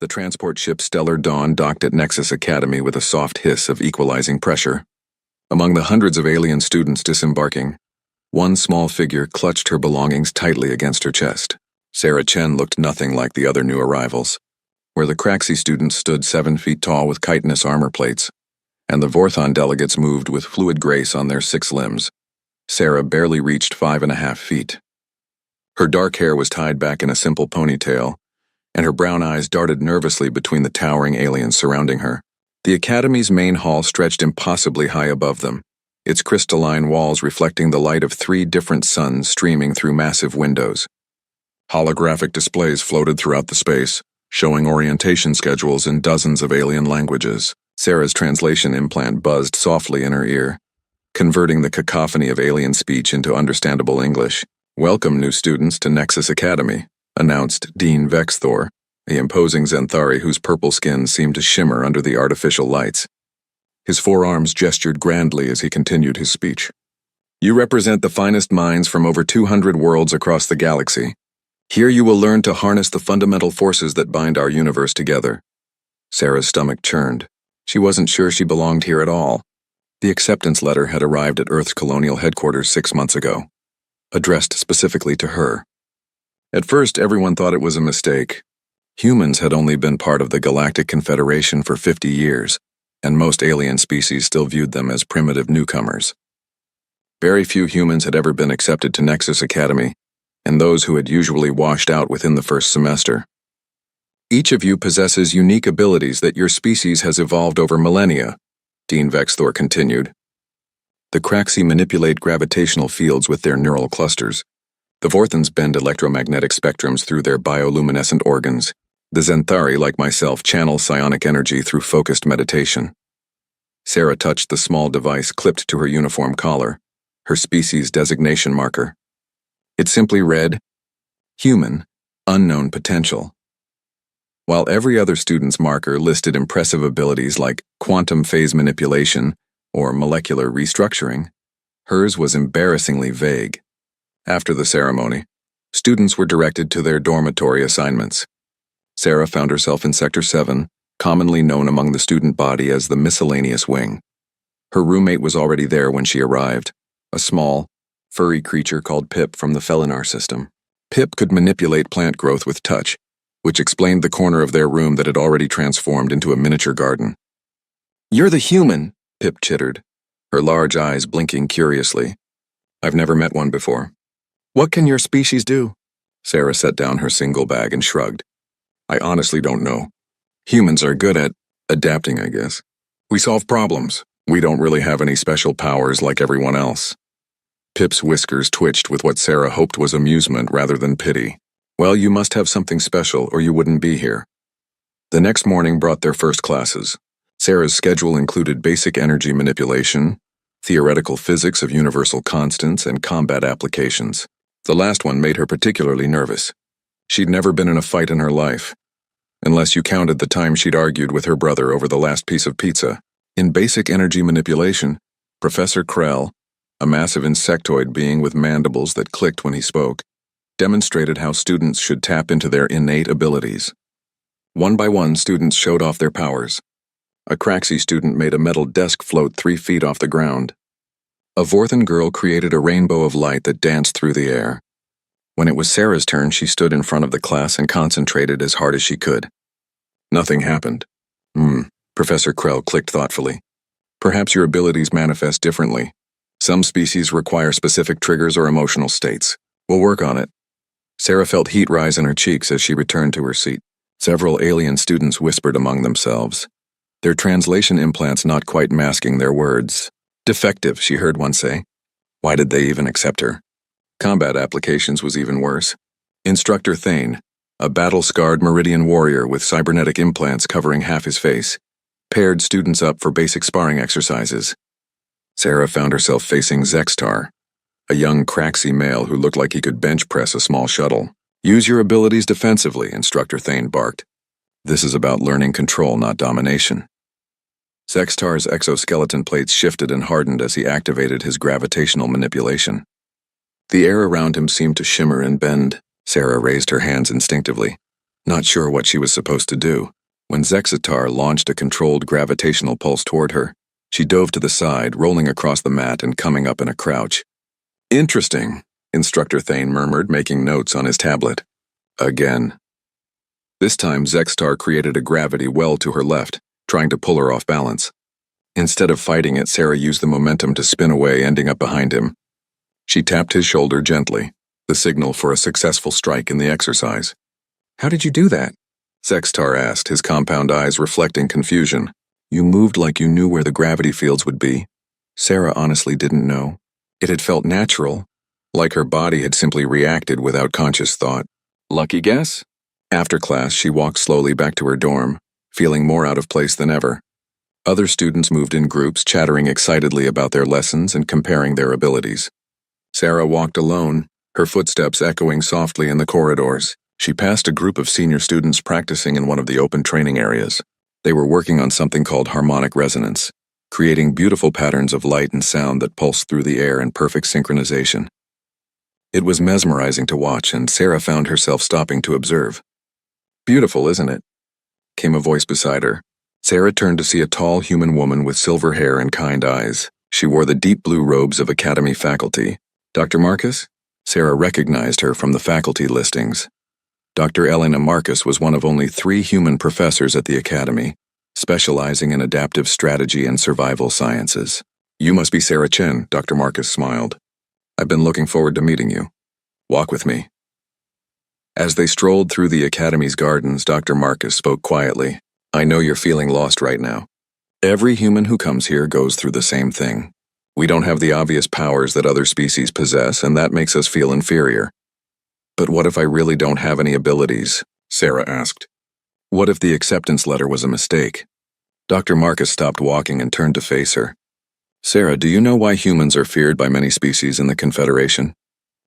The transport ship Stellar Dawn docked at Nexus Academy with a soft hiss of equalizing pressure. Among the hundreds of alien students disembarking, one small figure clutched her belongings tightly against her chest. Sarah Chen looked nothing like the other new arrivals. Where the Craxi students stood 7 feet tall with chitinous armor plates, and the Vorthon delegates moved with fluid grace on their 6 limbs, Sarah barely reached 5.5 feet. Her dark hair was tied back in a simple ponytail, and her brown eyes darted nervously between the towering aliens surrounding her. The Academy's main hall stretched impossibly high above them, its crystalline walls reflecting the light of 3 different suns streaming through massive windows. Holographic displays floated throughout the space, showing orientation schedules in dozens of alien languages. Sarah's translation implant buzzed softly in her ear, converting the cacophony of alien speech into understandable English. "Welcome, new students, to Nexus Academy," announced Dean Vexthor, the imposing Zenthari whose purple skin seemed to shimmer under the artificial lights. His forearms gestured grandly as he continued his speech. "You represent the finest minds from over 200 worlds across the galaxy. Here you will learn to harness the fundamental forces that bind our universe together." Sarah's stomach churned. She wasn't sure she belonged here at all. The acceptance letter had arrived at Earth's colonial headquarters 6 months ago, addressed specifically to her. At first, everyone thought it was a mistake. Humans had only been part of the Galactic Confederation for 50 years, and most alien species still viewed them as primitive newcomers. Very few humans had ever been accepted to Nexus Academy, and those who had usually washed out within the first semester. "Each of you possesses unique abilities that your species has evolved over millennia," Dean Vexthor continued. "The Craxi manipulate gravitational fields with their neural clusters. The Vorthons bend electromagnetic spectrums through their bioluminescent organs. The Zenthari, like myself, channel psionic energy through focused meditation." Sarah touched the small device clipped to her uniform collar, her species designation marker. It simply read, "Human, unknown potential." While every other student's marker listed impressive abilities like quantum phase manipulation or molecular restructuring, hers was embarrassingly vague. After the ceremony, students were directed to their dormitory assignments. Sarah found herself in Sector 7, commonly known among the student body as the miscellaneous wing. Her roommate was already there when she arrived, a small, furry creature called Pip from the Felinar system. Pip could manipulate plant growth with touch, which explained the corner of their room that had already transformed into a miniature garden. "You're the human," Pip chittered, her large eyes blinking curiously. "I've never met one before." "What can your species do?" Sarah set down her single bag and shrugged. "I honestly don't know. Humans are good at adapting, I guess. We solve problems. We don't really have any special powers like everyone else." Pip's whiskers twitched with what Sarah hoped was amusement rather than pity. "Well, you must have something special or you wouldn't be here." The next morning brought their first classes. Sarah's schedule included basic energy manipulation, theoretical physics of universal constants, and combat applications. The last one made her particularly nervous. She'd never been in a fight in her life, unless you counted the time she'd argued with her brother over the last piece of pizza. In basic energy manipulation, Professor Krell, a massive insectoid being with mandibles that clicked when he spoke, demonstrated how students should tap into their innate abilities. One by one, students showed off their powers. A Craxi student made a metal desk float 3 feet off the ground. A Vorthon girl created a rainbow of light that danced through the air. When it was Sarah's turn, she stood in front of the class and concentrated as hard as she could. Nothing happened. Professor Krell clicked thoughtfully. "Perhaps your abilities manifest differently. Some species require specific triggers or emotional states. We'll work on it." Sarah felt heat rise in her cheeks as she returned to her seat. Several alien students whispered among themselves, their translation implants not quite masking their words. "Defective," she heard one say. Why did they even accept her? Combat applications was even worse. Instructor Thane, a battle-scarred Meridian warrior with cybernetic implants covering half his face, paired students up for basic sparring exercises. Sarah found herself facing Zextar, a young Craxi male who looked like he could bench press a small shuttle. "Use your abilities defensively," Instructor Thane barked. "This is about learning control, not domination." Zextar's exoskeleton plates shifted and hardened as he activated his gravitational manipulation. The air around him seemed to shimmer and bend. Sarah raised her hands instinctively. not sure what she was supposed to do. When Zexitar launched a controlled gravitational pulse toward her, she dove to the side, rolling across the mat and coming up in a crouch. Interesting, Instructor Thane murmured, making notes on his tablet. Again. This time, Zexitar created a gravity well to her left, trying to pull her off balance. Instead of fighting it, Sarah used the momentum to spin away, ending up behind him. She tapped his shoulder gently, the signal for a successful strike in the exercise. How did you do that? Zexitar asked, his compound eyes reflecting confusion. You moved like you knew where the gravity fields would be. Sarah honestly didn't know. It had felt natural, like her body had simply reacted without conscious thought. Lucky guess? After class, she walked slowly back to her dorm, feeling more out of place than ever. Other students moved in groups, chattering excitedly about their lessons and comparing their abilities. Sarah walked alone, her footsteps echoing softly in the corridors. She passed a group of senior students practicing in one of the open training areas. They were working on something called harmonic resonance, creating beautiful patterns of light and sound that pulsed through the air in perfect synchronization. It was mesmerizing to watch, and Sarah found herself stopping to observe. Beautiful, isn't it? Came a voice beside her. Sarah turned to see a tall human woman with silver hair and kind eyes. She wore the deep blue robes of Academy faculty. Dr. Marcus? Sarah recognized her from the faculty listings. Dr. Elena Marcus was one of only 3 human professors at the Academy, specializing in adaptive strategy and survival sciences. You must be Sarah Chen, Dr. Marcus smiled. I've been looking forward to meeting you. Walk with me. As they strolled through the Academy's gardens, Dr. Marcus spoke quietly. I know you're feeling lost right now. Every human who comes here goes through the same thing. We don't have the obvious powers that other species possess, and that makes us feel inferior. But what if I really don't have any abilities? Sarah asked. What if the acceptance letter was a mistake? Dr. Marcus stopped walking and turned to face her. Sarah, do you know why humans are feared by many species in the Confederation?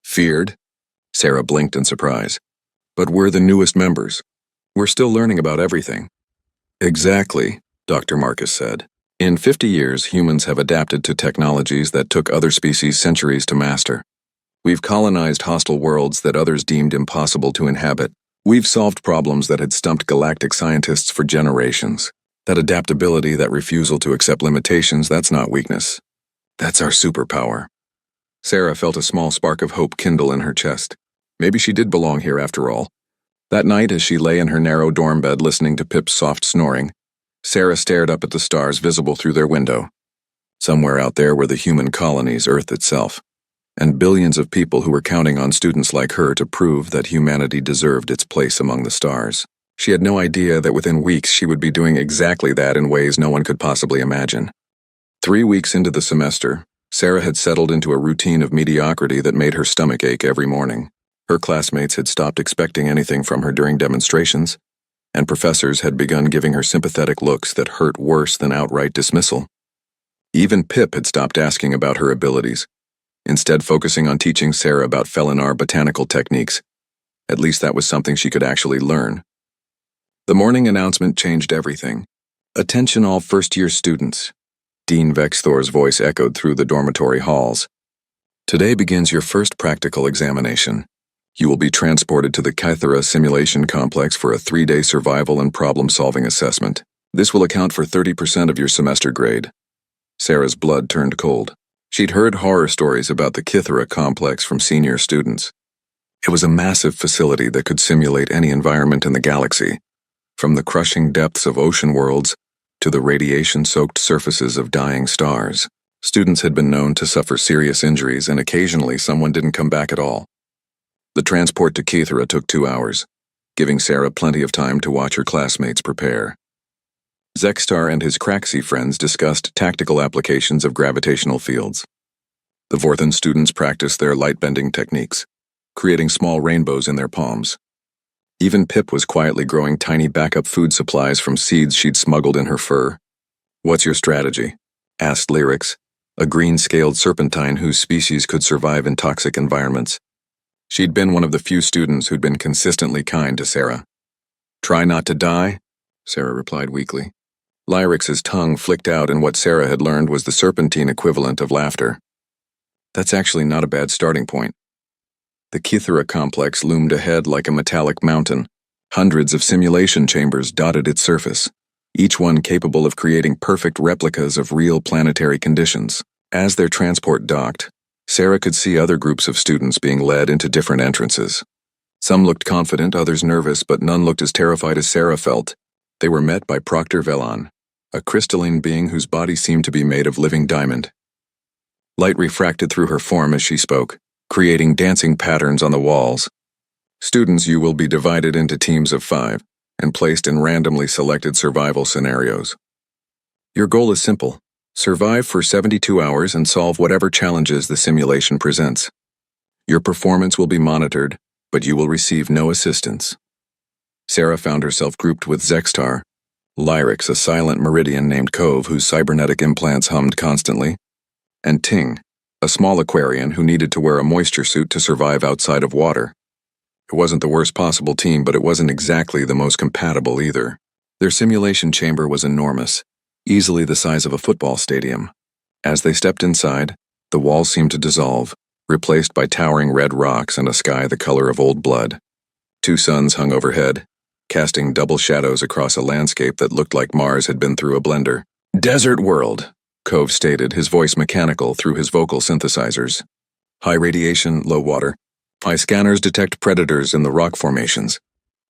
Feared? Sarah blinked in surprise. But we're the newest members. We're still learning about everything. Exactly, Dr. Marcus said. In 50 years, humans have adapted to technologies that took other species centuries to master. We've colonized hostile worlds that others deemed impossible to inhabit. We've solved problems that had stumped galactic scientists for generations. That adaptability, that refusal to accept limitations, that's not weakness. That's our superpower. Sarah felt a small spark of hope kindle in her chest. Maybe she did belong here after all. That night, as she lay in her narrow dorm bed listening to Pip's soft snoring, Sarah stared up at the stars visible through their window. Somewhere out there were the human colonies, Earth itself, and billions of people who were counting on students like her to prove that humanity deserved its place among the stars. She had no idea that within weeks she would be doing exactly that in ways no one could possibly imagine. 3 weeks into the semester, Sarah had settled into a routine of mediocrity that made her stomach ache every morning. Her classmates had stopped expecting anything from her during demonstrations, and professors had begun giving her sympathetic looks that hurt worse than outright dismissal. Even Pip had stopped asking about her abilities, instead focusing on teaching Sarah about Felinar botanical techniques. At least that was something she could actually learn. The morning announcement changed everything. Attention all first-year students. Dean Vexthor's voice echoed through the dormitory halls. Today begins your first practical examination. You will be transported to the Kythera Simulation Complex for a 3-day survival and problem-solving assessment. This will account for 30% of your semester grade. Sarah's blood turned cold. She'd heard horror stories about the Kythera complex from senior students. It was a massive facility that could simulate any environment in the galaxy, from the crushing depths of ocean worlds to the radiation-soaked surfaces of dying stars. Students had been known to suffer serious injuries, and occasionally someone didn't come back at all. The transport to Kythera took 2 hours, giving Sarah plenty of time to watch her classmates prepare. Zexitar and his Craxi friends discussed tactical applications of gravitational fields. The Vorthan students practiced their light-bending techniques, creating small rainbows in their palms. Even Pip was quietly growing tiny backup food supplies from seeds she'd smuggled in her fur. What's your strategy? Asked Lyrics, a green-scaled serpentine whose species could survive in toxic environments. She'd been one of the few students who'd been consistently kind to Sarah. Try not to die? Sarah replied weakly. Lyrics' tongue flicked out, and what Sarah had learned was the serpentine equivalent of laughter. That's actually not a bad starting point. The Kythera complex loomed ahead like a metallic mountain, Hundreds of simulation chambers dotted its surface, each one capable of creating perfect replicas of real planetary conditions. As their transport docked, Sarah could see other groups of students being led into different entrances. Some looked confident, others nervous, but none looked as terrified as Sarah felt. They were met by Proctor Velon, a crystalline being whose body seemed to be made of living diamond. Light refracted through her form as she spoke, creating dancing patterns on the walls. Students, you will be divided into teams of 5 and placed in randomly selected survival scenarios. Your goal is simple: survive for 72 hours and solve whatever challenges the simulation presents. Your performance will be monitored, but you will receive no assistance. Sarah found herself grouped with Zextar, Lyrix, a silent meridian named Cove whose cybernetic implants hummed constantly, and Ting, a small Aquarian who needed to wear a moisture suit to survive outside of water. It wasn't the worst possible team, but it wasn't exactly the most compatible either. Their simulation chamber was enormous, easily the size of a football stadium. As they stepped inside, the walls seemed to dissolve, replaced by towering red rocks and a sky the color of old blood. 2 suns hung overhead, casting double shadows across a landscape that looked like Mars had been through a blender. "Desert world," Cove stated, his voice mechanical through his vocal synthesizers. "High radiation, low water. My scanners detect predators in the rock formations."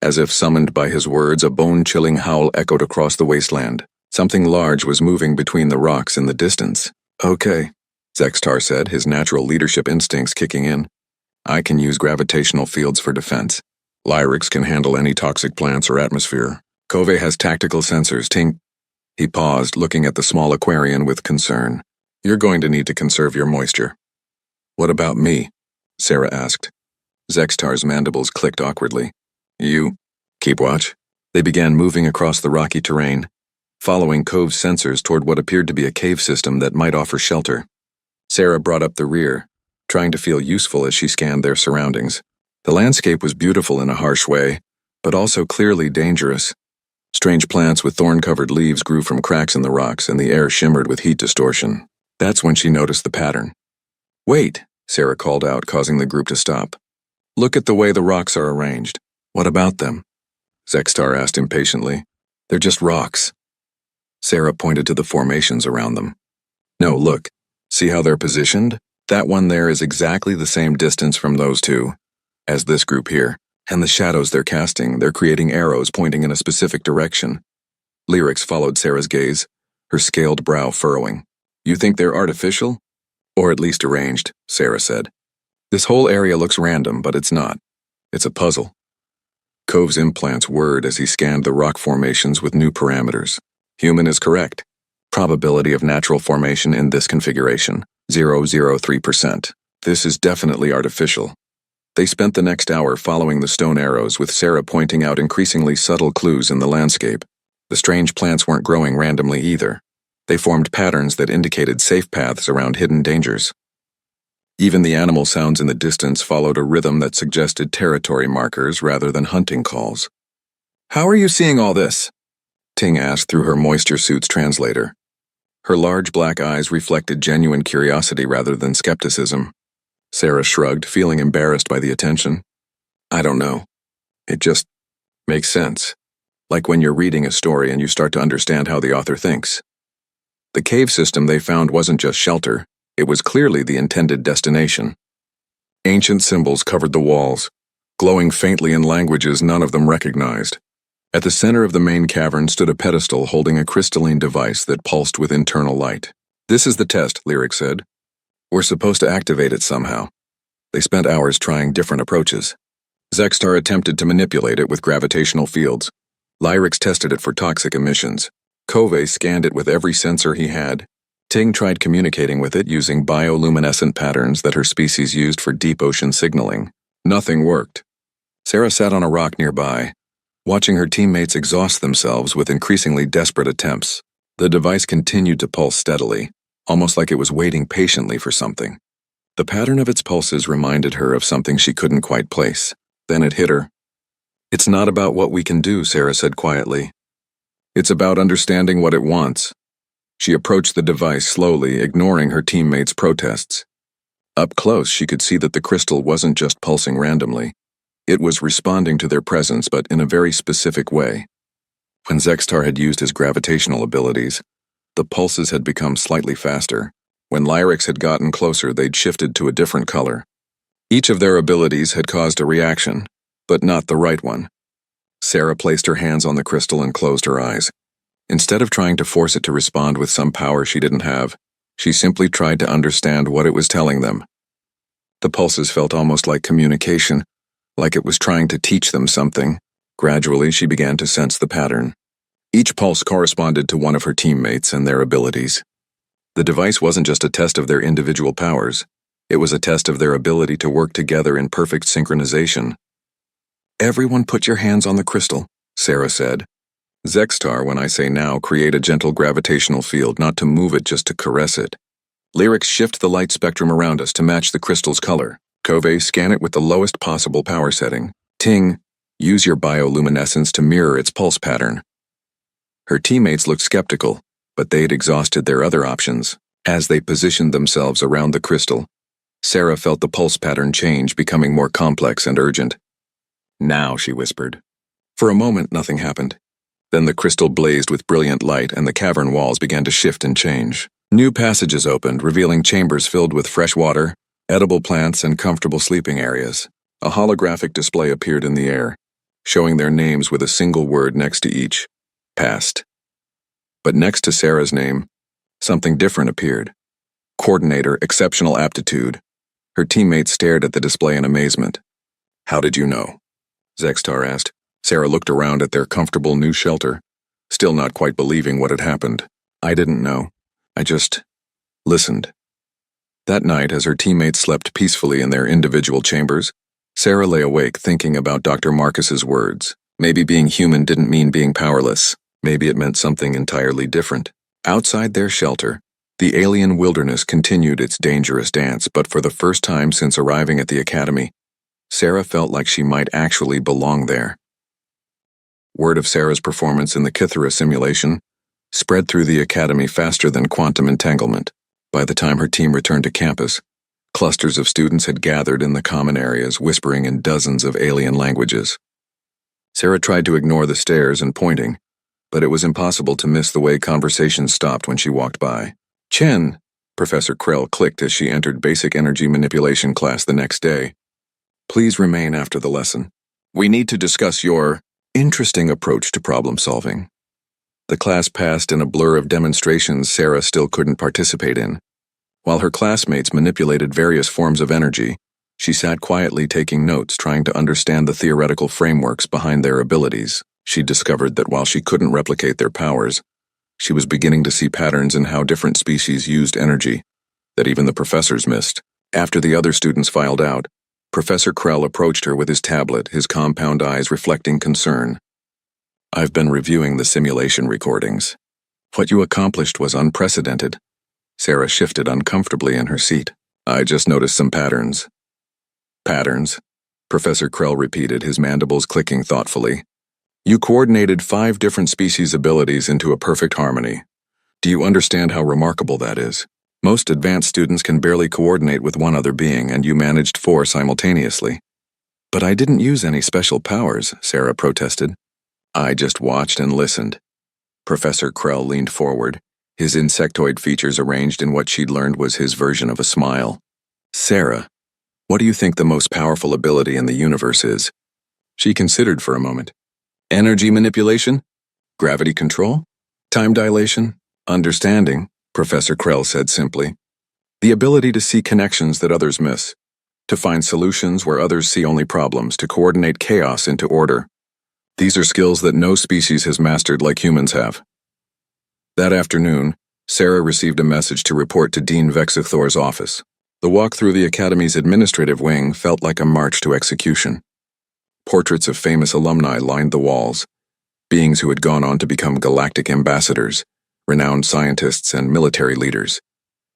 As if summoned by his words, a bone-chilling howl echoed across the wasteland. Something large was moving between the rocks in the distance. "Okay," Zextar said, his natural leadership instincts kicking in. "I can use gravitational fields for defense. Lyrix can handle any toxic plants or atmosphere. Cove has tactical sensors. Ting." He paused, looking at the small Aquarian with concern. "You're going to need to conserve your moisture." "What about me?" Sarah asked. Zextar's mandibles clicked awkwardly. "You keep watch." They began moving across the rocky terrain, following Cove's sensors toward what appeared to be a cave system that might offer shelter. Sarah brought up the rear, trying to feel useful as she scanned their surroundings. The landscape was beautiful in a harsh way, but also clearly dangerous. Strange plants with thorn-covered leaves grew from cracks in the rocks, and the air shimmered with heat distortion. That's when she noticed the pattern. "Wait," Sarah called out, causing the group to stop. "Look at the way the rocks are arranged." "What about them?" Zextar asked impatiently. "They're just rocks." Sarah pointed to the formations around them. "No, look. See how they're positioned? That one there is exactly the same distance from those 2 as this group here. And the shadows they're casting, they're creating arrows pointing in a specific direction." Lyrix followed Sarah's gaze, her scaled brow furrowing. "You think they're artificial? Or at least arranged," Sarah said. "This whole area looks random, but it's not. It's a puzzle." Cove's implants whirred as he scanned the rock formations with new parameters. "Human is correct. Probability of natural formation in this configuration, 0.03%. This is definitely artificial." They spent the next hour following the stone arrows, with Sarah pointing out increasingly subtle clues in the landscape. The strange plants weren't growing randomly either. They formed patterns that indicated safe paths around hidden dangers. Even the animal sounds in the distance followed a rhythm that suggested territory markers rather than hunting calls. "How are you seeing all this?" Ting asked through her moisture suit's translator. Her large black eyes reflected genuine curiosity rather than skepticism. Sarah shrugged, feeling embarrassed by the attention. "I don't know. It just makes sense. Like when you're reading a story and you start to understand how the author thinks." The cave system they found wasn't just shelter, it was clearly the intended destination. Ancient symbols covered the walls, glowing faintly in languages none of them recognized. At the center of the main cavern stood a pedestal holding a crystalline device that pulsed with internal light. "This is the test," Lyrix said. "We're supposed to activate it somehow." They spent hours trying different approaches. Zextar attempted to manipulate it with gravitational fields. Lyrix tested it for toxic emissions. Cove scanned it with every sensor he had. Ting tried communicating with it using bioluminescent patterns that her species used for deep ocean signaling. Nothing worked. Sarah sat on a rock nearby, watching her teammates exhaust themselves with increasingly desperate attempts. The device continued to pulse steadily, almost like it was waiting patiently for something. The pattern of its pulses reminded her of something she couldn't quite place. Then it hit her. "It's not about what we can do," Sarah said quietly. "It's about understanding what it wants." She approached the device slowly, ignoring her teammates' protests. Up close, she could see that the crystal wasn't just pulsing randomly. It was responding to their presence, but in a very specific way. When Zextar had used his gravitational abilities, the pulses had become slightly faster. When Lyrics had gotten closer, they'd shifted to a different color. Each of their abilities had caused a reaction, but not the right one. Sarah placed her hands on the crystal and closed her eyes. Instead of trying to force it to respond with some power she didn't have, she simply tried to understand what it was telling them. The pulses felt almost like communication, like it was trying to teach them something. Gradually, she began to sense the pattern. Each pulse corresponded to one of her teammates and their abilities. The device wasn't just a test of their individual powers, it was a test of their ability to work together in perfect synchronization. "Everyone put your hands on the crystal," Sarah said. "Zextar, when I say now, create a gentle gravitational field, not to move it, just to caress it. Lyrics, shift the light spectrum around us to match the crystal's color. Cove, scan it with the lowest possible power setting. Ting, use your bioluminescence to mirror its pulse pattern." Her teammates looked skeptical, but they'd exhausted their other options. As they positioned themselves around the crystal, Sarah felt the pulse pattern change, becoming more complex and urgent. "Now," she whispered. For a moment, nothing happened. Then the crystal blazed with brilliant light and the cavern walls began to shift and change. New passages opened, revealing chambers filled with fresh water, edible plants, and comfortable sleeping areas. A holographic display appeared in the air, showing their names with a single word next to each: "Past." But next to Sarah's name, something different appeared: "Coordinator, Exceptional Aptitude." Her teammates stared at the display in amazement. "How did you know?" Zextar asked. Sarah looked around at their comfortable new shelter, still not quite believing what had happened. "I didn't know. I just listened." That night, as her teammates slept peacefully in their individual chambers, Sarah lay awake thinking about Dr. Marcus's words. Maybe being human didn't mean being powerless. Maybe it meant something entirely different. Outside their shelter, the alien wilderness continued its dangerous dance, but for the first time since arriving at the academy, Sarah felt like she might actually belong there. Word of Sarah's performance in the Kythera simulation spread through the academy faster than quantum entanglement. By the time her team returned to campus, clusters of students had gathered in the common areas, whispering in dozens of alien languages. Sarah tried to ignore the stares and pointing, but it was impossible to miss the way conversations stopped when she walked by. "Chen," Professor Krell clicked as she entered basic energy manipulation class the next day. "Please remain after the lesson. We need to discuss your interesting approach to problem solving." The class passed in a blur of demonstrations Sarah still couldn't participate in. While her classmates manipulated various forms of energy, she sat quietly taking notes, trying to understand the theoretical frameworks behind their abilities. She discovered that while she couldn't replicate their powers, she was beginning to see patterns in how different species used energy that even the professors missed. After the other students filed out, Professor Krell approached her with his tablet, his compound eyes reflecting concern. "I've been reviewing the simulation recordings. What you accomplished was unprecedented." Sarah shifted uncomfortably in her seat. "I just noticed some patterns." "Patterns?" Professor Krell repeated, his mandibles clicking thoughtfully. "You coordinated 5 different species' abilities into a perfect harmony. Do you understand how remarkable that is? Most advanced students can barely coordinate with one other being, and you managed 4 simultaneously." "But I didn't use any special powers," Sarah protested. "I just watched and listened." Professor Krell leaned forward, his insectoid features arranged in what she'd learned was his version of a smile. "Sarah, what do you think the most powerful ability in the universe is?" She considered for a moment. "Energy manipulation? Gravity control? Time dilation? Understanding," Professor Krell said simply. "The ability to see connections that others miss, to find solutions where others see only problems, to coordinate chaos into order. These are skills that no species has mastered like humans have." That afternoon, Sarah received a message to report to Dean Vexithor's office. The walk through the Academy's administrative wing felt like a march to execution. Portraits of famous alumni lined the walls, beings who had gone on to become galactic ambassadors, renowned scientists, and military leaders.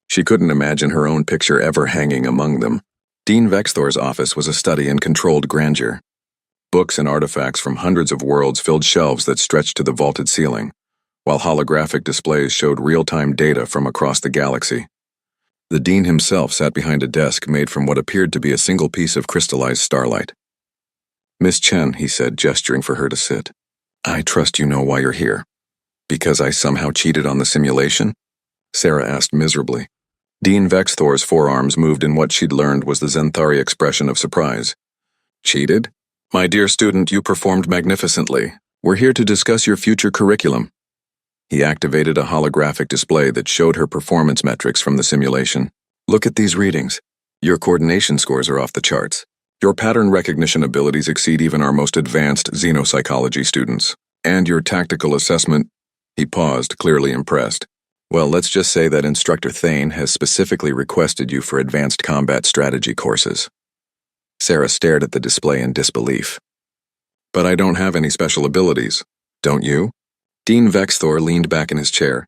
She couldn't imagine her own picture ever hanging among them. Dean Vexithor's office was a study in controlled grandeur. Books and artifacts from hundreds of worlds filled shelves that stretched to the vaulted ceiling, while holographic displays showed real-time data from across the galaxy. The dean himself sat behind a desk made from what appeared to be a single piece of crystallized starlight. Miss Chen, he said, gesturing for her to sit. I trust you know why you're here. Because I somehow cheated on the simulation? Sarah asked miserably. Dean Vexthor's forearms moved in what she'd learned was the Zenthari expression of surprise. Cheated? My dear student, you performed magnificently. We're here to discuss your future curriculum. He activated a holographic display that showed her performance metrics from the simulation. Look at these readings. Your coordination scores are off the charts. Your pattern recognition abilities exceed even our most advanced xenopsychology students. And your tactical assessment... He paused, clearly impressed. Well, let's just say that Instructor Thane has specifically requested you for advanced combat strategy courses. Sarah stared at the display in disbelief. But I don't have any special abilities, don't you? Dean Vexthor leaned back in his chair.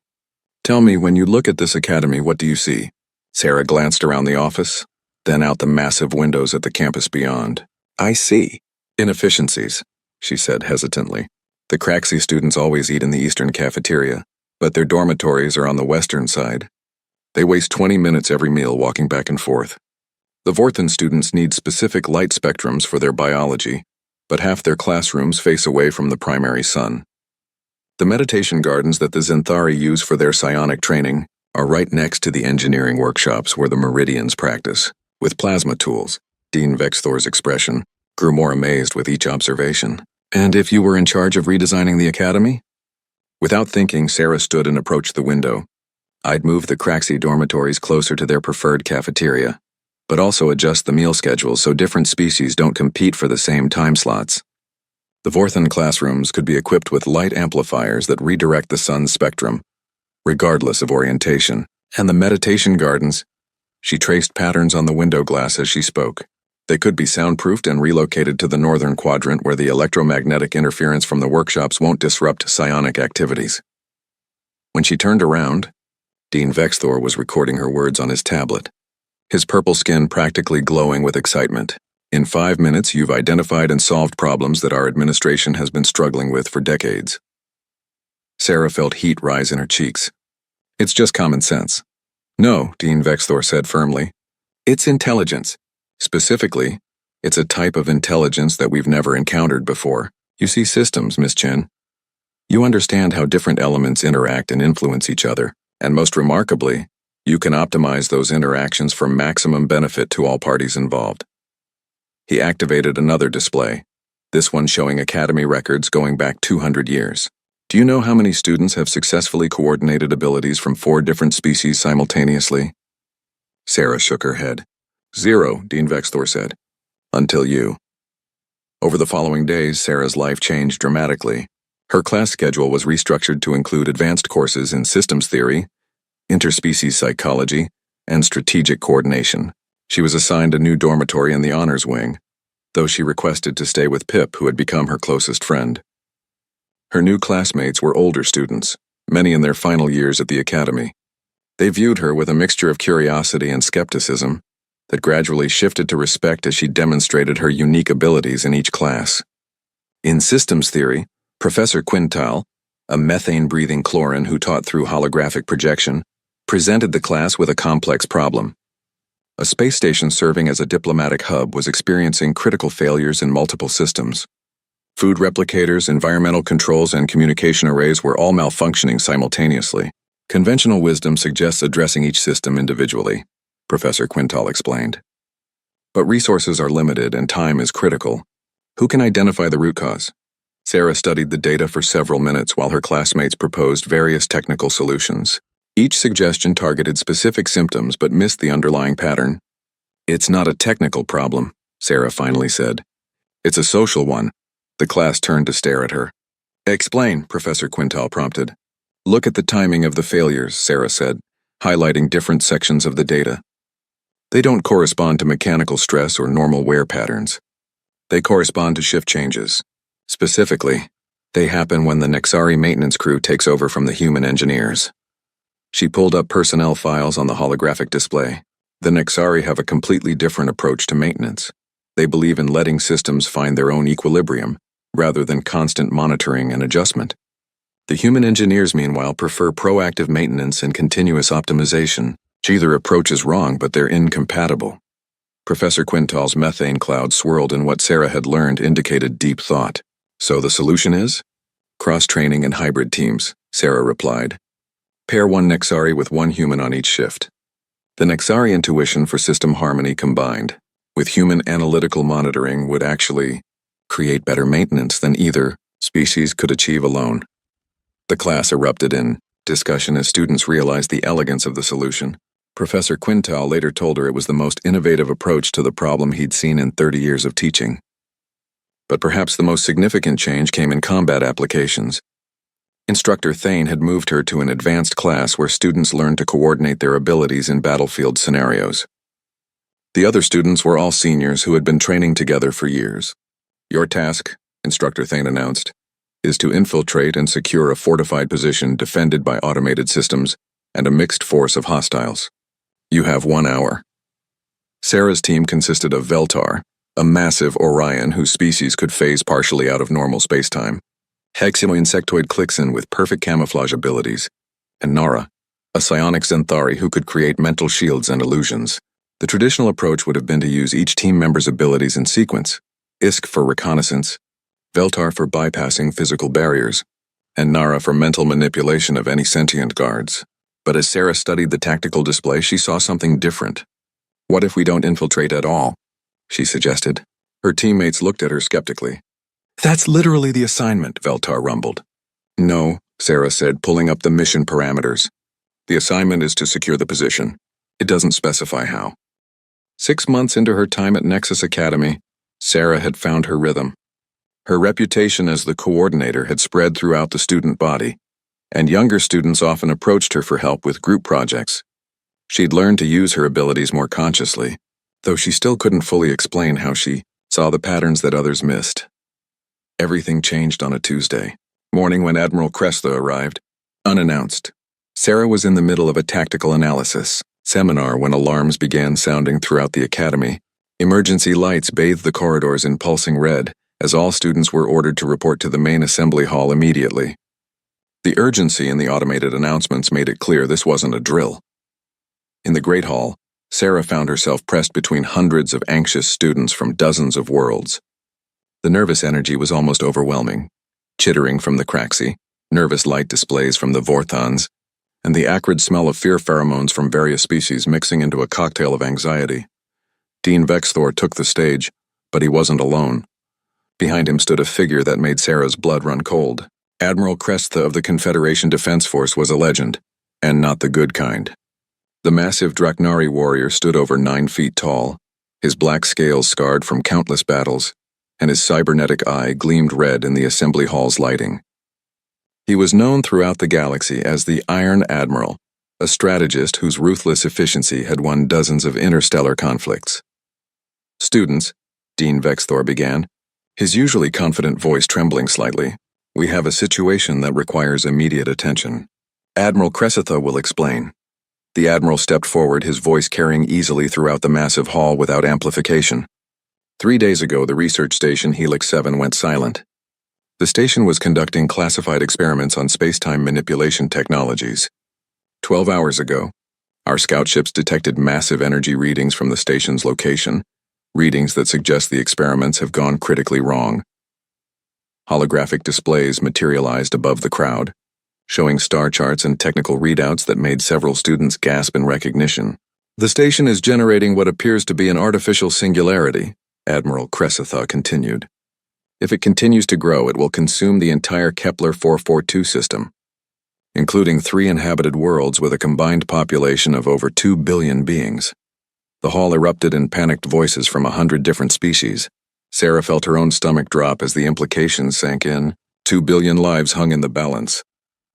Tell me, when you look at this academy, what do you see? Sarah glanced around the office, then out the massive windows at the campus beyond. I see inefficiencies, she said hesitantly. The Craxi students always eat in the eastern cafeteria, but their dormitories are on the western side. They waste 20 minutes every meal walking back and forth. The Vorthen students need specific light spectrums for their biology, but half their classrooms face away from the primary sun. The meditation gardens that the Zenthari use for their psionic training are right next to the engineering workshops where the Meridians practice, with plasma tools. Dean Vexthor's expression grew more amazed with each observation. And if you were in charge of redesigning the academy? Without thinking, Sarah stood and approached the window. I'd move the Craxi dormitories closer to their preferred cafeteria, but also adjust the meal schedules so different species don't compete for the same time slots. The Vorthen classrooms could be equipped with light amplifiers that redirect the sun's spectrum, regardless of orientation. And the meditation gardens, she traced patterns on the window glass as she spoke. They could be soundproofed and relocated to the northern quadrant where the electromagnetic interference from the workshops won't disrupt psionic activities. When she turned around, Dean Vexthor was recording her words on his tablet, his purple skin practically glowing with excitement. In 5 minutes, you've identified and solved problems that our administration has been struggling with for decades. Sarah felt heat rise in her cheeks. It's just common sense. No, Dean Vexthor said firmly. It's intelligence. Specifically, it's a type of intelligence that we've never encountered before. You see systems, Miss Chen. You understand how different elements interact and influence each other, and most remarkably, you can optimize those interactions for maximum benefit to all parties involved. He activated another display, this one showing academy records going back 200 years. Do you know how many students have successfully coordinated abilities from 4 different species simultaneously? Sarah shook her head. 0, Dean Vexthor said. Until you. Over the following days, Sarah's life changed dramatically. Her class schedule was restructured to include advanced courses in systems theory, interspecies psychology, and strategic coordination. She was assigned a new dormitory in the honors wing, though she requested to stay with Pip, who had become her closest friend. Her new classmates were older students, many in their final years at the academy. They viewed her with a mixture of curiosity and skepticism that gradually shifted to respect as she demonstrated her unique abilities in each class. In systems theory, Professor Quintal, a methane-breathing chlorin who taught through holographic projection, presented the class with a complex problem. A space station serving as a diplomatic hub was experiencing critical failures in multiple systems. Food replicators, environmental controls, and communication arrays were all malfunctioning simultaneously. Conventional wisdom suggests addressing each system individually, Professor Quintal explained. But resources are limited and time is critical. Who can identify the root cause? Sarah studied the data for several minutes while her classmates proposed various technical solutions. Each suggestion targeted specific symptoms but missed the underlying pattern. It's not a technical problem, Sarah finally said. It's a social one. The class turned to stare at her. Explain, Professor Quintal prompted. Look at the timing of the failures, Sarah said, highlighting different sections of the data. They don't correspond to mechanical stress or normal wear patterns. They correspond to shift changes. Specifically, they happen when the Nexari maintenance crew takes over from the human engineers. She pulled up personnel files on the holographic display. The Nexari have a completely different approach to maintenance. They believe in letting systems find their own equilibrium, rather than constant monitoring and adjustment. The human engineers, meanwhile, prefer proactive maintenance and continuous optimization. Neither approach is wrong, but they're incompatible. Professor Quintal's methane cloud swirled in what Sarah had learned indicated deep thought. So the solution is? Cross-training and hybrid teams, Sarah replied. Pair one Nexari with one human on each shift. The Nexari intuition for system harmony combined with human analytical monitoring would actually create better maintenance than either species could achieve alone. The class erupted in discussion as students realized the elegance of the solution. Professor Quintal later told her it was the most innovative approach to the problem he'd seen in 30 years of teaching. But perhaps the most significant change came in combat applications. Instructor Thane had moved her to an advanced class where students learned to coordinate their abilities in battlefield scenarios. The other students were all seniors who had been training together for years. Your task, Instructor Thane announced, is to infiltrate and secure a fortified position defended by automated systems and a mixed force of hostiles. You have 1 hour. Sarah's team consisted of Veltar, a massive Orion whose species could phase partially out of normal spacetime, Heximo insectoid Clixin with perfect camouflage abilities, and Nara, a psionic Xanthari who could create mental shields and illusions. The traditional approach would have been to use each team member's abilities in sequence, Isk for reconnaissance, Veltar for bypassing physical barriers, and Nara for mental manipulation of any sentient guards. But as Sarah studied the tactical display, she saw something different. What if we don't infiltrate at all? She suggested. Her teammates looked at her skeptically. That's literally the assignment, Veltar rumbled. No, Sarah said, pulling up the mission parameters. The assignment is to secure the position. It doesn't specify how. 6 months into her time at Nexus Academy, Sarah had found her rhythm. Her reputation as the coordinator had spread throughout the student body, and younger students often approached her for help with group projects. She'd learned to use her abilities more consciously, though she still couldn't fully explain how she saw the patterns that others missed. Everything changed on a Tuesday morning when Admiral Cresta arrived, unannounced. Sarah was in the middle of a tactical analysis seminar when alarms began sounding throughout the academy. Emergency lights bathed the corridors in pulsing red as all students were ordered to report to the main assembly hall immediately. The urgency in the automated announcements made it clear this wasn't a drill. In the Great Hall, Sarah found herself pressed between hundreds of anxious students from dozens of worlds. The nervous energy was almost overwhelming, chittering from the Craxi, nervous light displays from the Vorthons, and the acrid smell of fear pheromones from various species mixing into a cocktail of anxiety. Dean Vexthor took the stage, but he wasn't alone. Behind him stood a figure that made Sarah's blood run cold. Admiral Cresta of the Confederation Defense Force was a legend, and not the good kind. The massive Draknari warrior stood over 9 feet tall, his black scales scarred from countless battles, and his cybernetic eye gleamed red in the assembly hall's lighting. He was known throughout the galaxy as the Iron Admiral, a strategist whose ruthless efficiency had won dozens of interstellar conflicts. Students, Dean Vexthor began, his usually confident voice trembling slightly. We have a situation that requires immediate attention. Admiral Cressitha will explain. The Admiral stepped forward, his voice carrying easily throughout the massive hall without amplification. 3 days ago, the research station Helix 7 went silent. The station was conducting classified experiments on space-time manipulation technologies. 12 hours ago, our scout ships detected massive energy readings from the station's location, readings that suggest the experiments have gone critically wrong. Holographic displays materialized above the crowd, showing star charts and technical readouts that made several students gasp in recognition. The station is generating what appears to be an artificial singularity, Admiral Cressitha continued. If it continues to grow, it will consume the entire Kepler 442 system, including 3 inhabited worlds with a combined population of over 2 billion beings. The hall erupted in panicked voices from 100 different species. Sarah felt her own stomach drop as the implications sank in. 2 billion lives hung in the balance.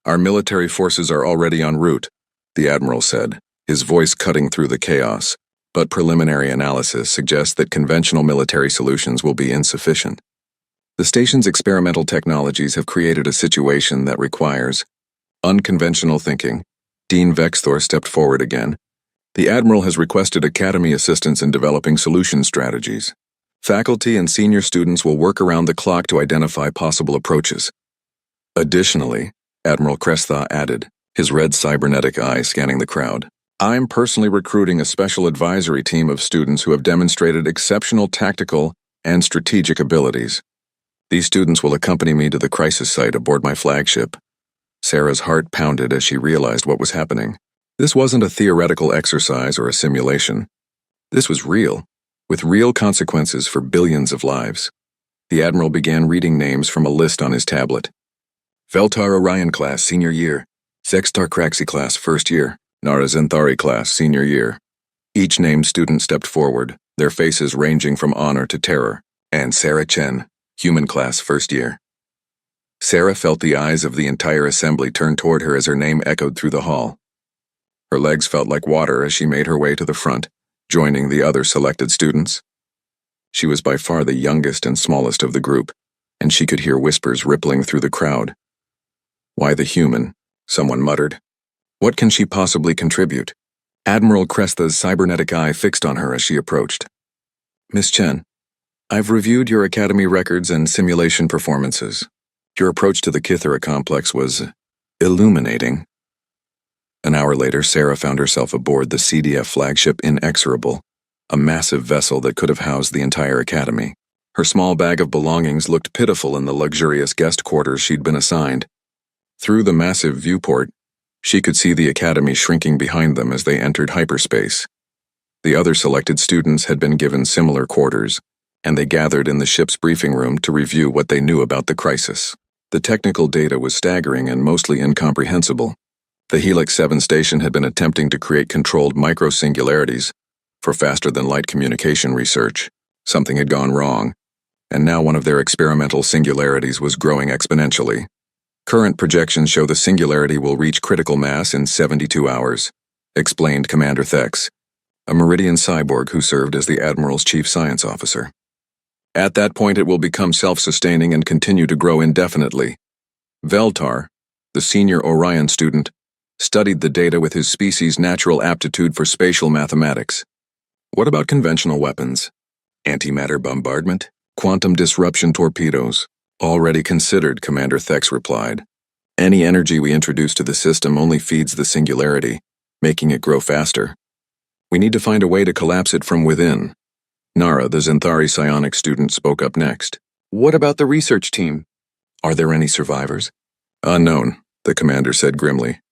Our military forces are already en route, the Admiral said, his voice cutting through the chaos. But preliminary analysis suggests that conventional military solutions will be insufficient. The station's experimental technologies have created a situation that requires unconventional thinking. Dean Vexthor stepped forward again. The Admiral has requested Academy assistance in developing solution strategies. Faculty and senior students will work around the clock to identify possible approaches. Additionally, Admiral Cresta added, his red cybernetic eye scanning the crowd, I'm personally recruiting a special advisory team of students who have demonstrated exceptional tactical and strategic abilities. These students will accompany me to the crisis site aboard my flagship. Sarah's heart pounded as she realized what was happening. This wasn't a theoretical exercise or a simulation. This was real, with real consequences for billions of lives. The Admiral began reading names from a list on his tablet. Veltar Orion class, senior year. Zextar Craxi class, first year. Nara Zenthari class, senior year. Each named student stepped forward, their faces ranging from honor to terror. And Sarah Chen, human class, first year. Sarah felt the eyes of the entire assembly turn toward her as her name echoed through the hall. Her legs felt like water as she made her way to the front, joining the other selected students. She was by far the youngest and smallest of the group, and she could hear whispers rippling through the crowd. "Why the human?" someone muttered. "What can she possibly contribute?" Admiral Cresta's cybernetic eye fixed on her as she approached. "Miss Chen, I've reviewed your academy records and simulation performances. Your approach to the Kithara complex was illuminating." An hour later, Sarah found herself aboard the CDF flagship Inexorable, a massive vessel that could have housed the entire academy. Her small bag of belongings looked pitiful in the luxurious guest quarters she'd been assigned. Through the massive viewport, she could see the academy shrinking behind them as they entered hyperspace. The other selected students had been given similar quarters, and they gathered in the ship's briefing room to review what they knew about the crisis. The technical data was staggering and mostly incomprehensible. The Helix 7 station had been attempting to create controlled microsingularities for faster-than-light communication research. Something had gone wrong, and now one of their experimental singularities was growing exponentially. Current projections show the singularity will reach critical mass in 72 hours, explained Commander Thex, a Meridian cyborg who served as the Admiral's chief science officer. At that point, it will become self-sustaining and continue to grow indefinitely. Veltar, the senior Orion student, studied the data with his species' natural aptitude for spatial mathematics. What about conventional weapons? Antimatter bombardment? Quantum disruption torpedoes? Already considered, Commander Thex replied. Any energy we introduce to the system only feeds the singularity, making it grow faster. We need to find a way to collapse it from within. Nara, the Zenthari psionics student, spoke up next. What about the research team? Are there any survivors? Unknown, the commander said grimly.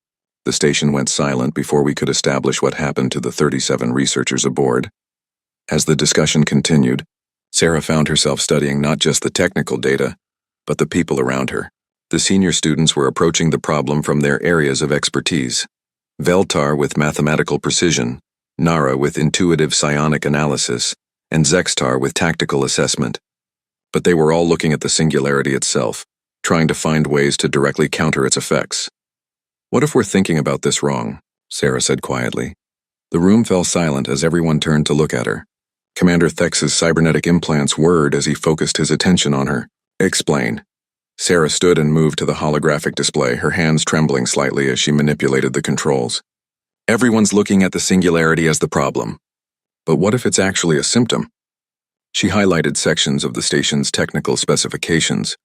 The station went silent before we could establish what happened to the 37 researchers aboard. As the discussion continued, Sarah found herself studying not just the technical data, but the people around her. The senior students were approaching the problem from their areas of expertise. Veltar with mathematical precision, Nara with intuitive psionic analysis, and Zextar with tactical assessment. But they were all looking at the singularity itself, trying to find ways to directly counter its effects. What if we're thinking about this wrong? Sarah said quietly. The room fell silent as everyone turned to look at her. Commander Thex's cybernetic implants whirred as he focused his attention on her. Explain. Sarah stood and moved to the holographic display, her hands trembling slightly as she manipulated the controls. Everyone's looking at the singularity as the problem. But what if it's actually a symptom? She highlighted sections of the station's technical specifications.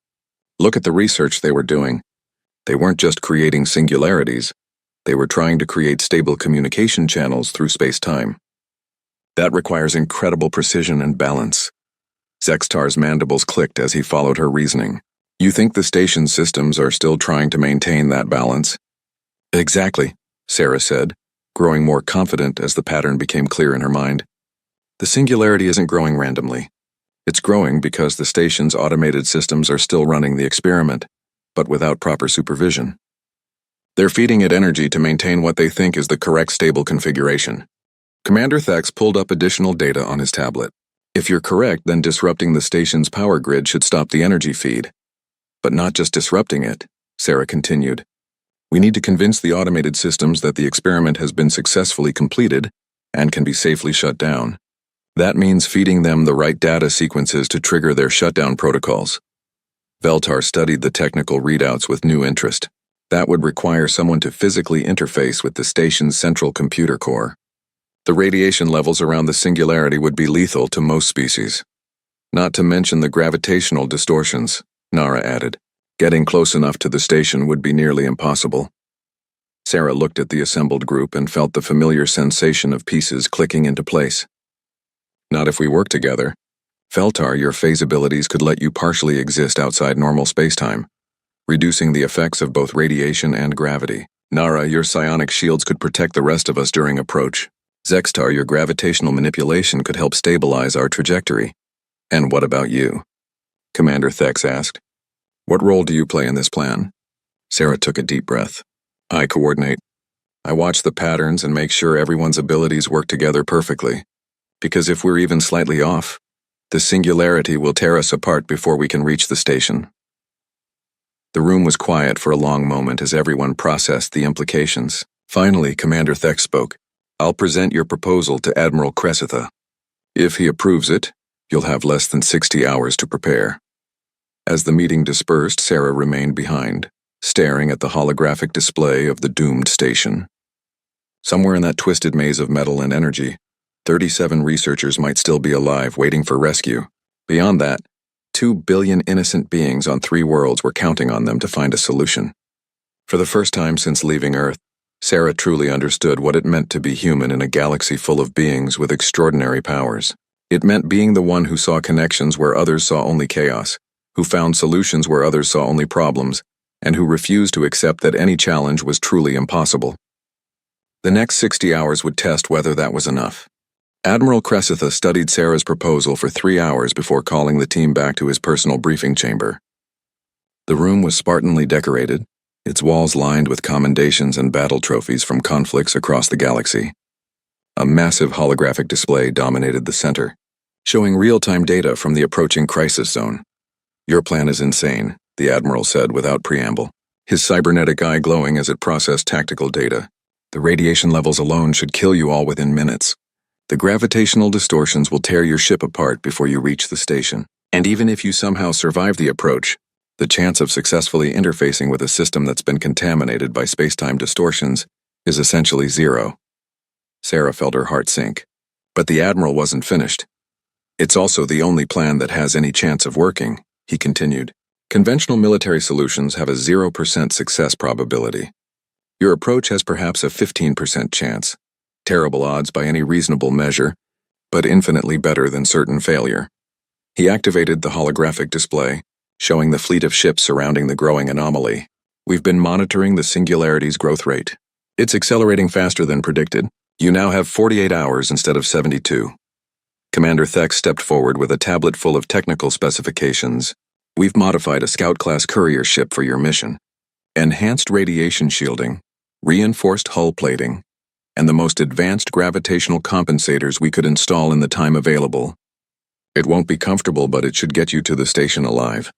Look at the research they were doing. They weren't just creating singularities. They were trying to create stable communication channels through space-time. That requires incredible precision and balance. Zextar's mandibles clicked as he followed her reasoning. You think the station's systems are still trying to maintain that balance? Exactly, Sarah said, growing more confident as the pattern became clear in her mind. The singularity isn't growing randomly. It's growing because the station's automated systems are still running the experiment, but without proper supervision. They're feeding it energy to maintain what they think is the correct stable configuration. Commander Thex pulled up additional data on his tablet. If you're correct, then disrupting the station's power grid should stop the energy feed. But not just disrupting it, Sarah continued. We need to convince the automated systems that the experiment has been successfully completed and can be safely shut down. That means feeding them the right data sequences to trigger their shutdown protocols. Veltar studied the technical readouts with new interest. That would require someone to physically interface with the station's central computer core. The radiation levels around the singularity would be lethal to most species. Not to mention the gravitational distortions, Nara added. Getting close enough to the station would be nearly impossible. Sarah looked at the assembled group and felt the familiar sensation of pieces clicking into place. Not if we work together. Feltar, your phase abilities could let you partially exist outside normal spacetime, reducing the effects of both radiation and gravity. Nara, your psionic shields could protect the rest of us during approach. Zextar, your gravitational manipulation could help stabilize our trajectory. And what about you? Commander Thex asked. What role do you play in this plan? Sarah took a deep breath. I coordinate. I watch the patterns and make sure everyone's abilities work together perfectly. Because if we're even slightly off, the singularity will tear us apart before we can reach the station. The room was quiet for a long moment as everyone processed the implications. Finally, Commander Thex spoke. I'll present your proposal to Admiral Cressitha. If he approves it, you'll have less than 60 hours to prepare. As the meeting dispersed, Sarah remained behind, staring at the holographic display of the doomed station. Somewhere in that twisted maze of metal and energy, 37 researchers might still be alive, waiting for rescue. Beyond that, 2 billion innocent beings on 3 worlds were counting on them to find a solution. For the first time since leaving Earth, Sarah truly understood what it meant to be human in a galaxy full of beings with extraordinary powers. It meant being the one who saw connections where others saw only chaos, who found solutions where others saw only problems, and who refused to accept that any challenge was truly impossible. The next 60 hours would test whether that was enough. Admiral Cressitha studied Sarah's proposal for 3 hours before calling the team back to his personal briefing chamber. The room was spartanly decorated, its walls lined with commendations and battle trophies from conflicts across the galaxy. A massive holographic display dominated the center, showing real-time data from the approaching crisis zone. Your plan is insane, the Admiral said without preamble, his cybernetic eye glowing as it processed tactical data. The radiation levels alone should kill you all within minutes. The gravitational distortions will tear your ship apart before you reach the station. And even if you somehow survive the approach, the chance of successfully interfacing with a system that's been contaminated by spacetime distortions is essentially zero. Sarah felt her heart sink. But the Admiral wasn't finished. It's also the only plan that has any chance of working, he continued. Conventional military solutions have a 0% success probability. Your approach has perhaps a 15% chance. Terrible odds by any reasonable measure, but infinitely better than certain failure. He activated the holographic display, showing the fleet of ships surrounding the growing anomaly. We've been monitoring the singularity's growth rate. It's accelerating faster than predicted. You now have 48 hours instead of 72. Commander Thex stepped forward with a tablet full of technical specifications. We've modified a Scout-class courier ship for your mission. Enhanced radiation shielding, reinforced hull plating, and the most advanced gravitational compensators we could install in the time available. It won't be comfortable, but it should get you to the station alive.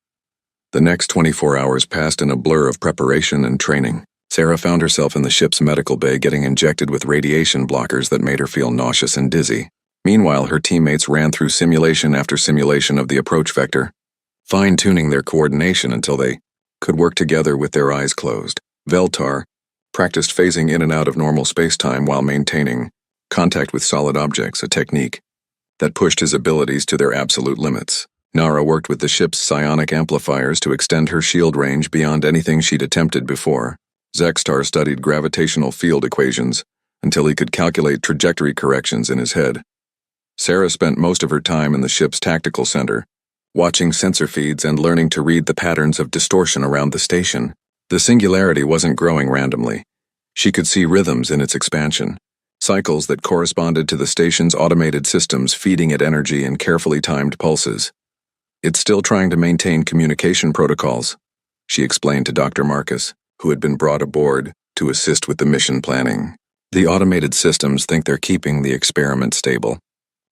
The next 24 hours passed in a blur of preparation and training. Sarah found herself in the ship's medical bay getting injected with radiation blockers that made her feel nauseous and dizzy. Meanwhile, her teammates ran through simulation after simulation of the approach vector, fine-tuning their coordination until they could work together with their eyes closed. Veltar practiced phasing in and out of normal spacetime while maintaining contact with solid objects, a technique that pushed his abilities to their absolute limits. Nara worked with the ship's psionic amplifiers to extend her shield range beyond anything she'd attempted before. Zextar studied gravitational field equations until he could calculate trajectory corrections in his head. Sarah spent most of her time in the ship's tactical center, watching sensor feeds and learning to read the patterns of distortion around the station. The singularity wasn't growing randomly. She could see rhythms in its expansion, cycles that corresponded to the station's automated systems feeding it energy in carefully timed pulses. It's still trying to maintain communication protocols, she explained to Dr. Marcus, who had been brought aboard to assist with the mission planning. The automated systems think they're keeping the experiment stable,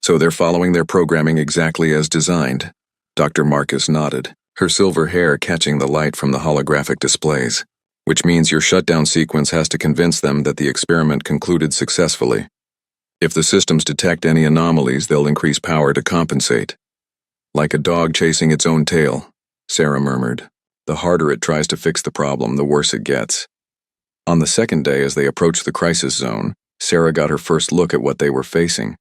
so they're following their programming exactly as designed. Dr. Marcus nodded, her silver hair catching the light from the holographic displays, which means your shutdown sequence has to convince them that the experiment concluded successfully. If the systems detect any anomalies, they'll increase power to compensate. Like a dog chasing its own tail, Sarah murmured. The harder it tries to fix the problem, the worse it gets. On the second day, as they approached the crisis zone, Sarah got her first look at what they were facing.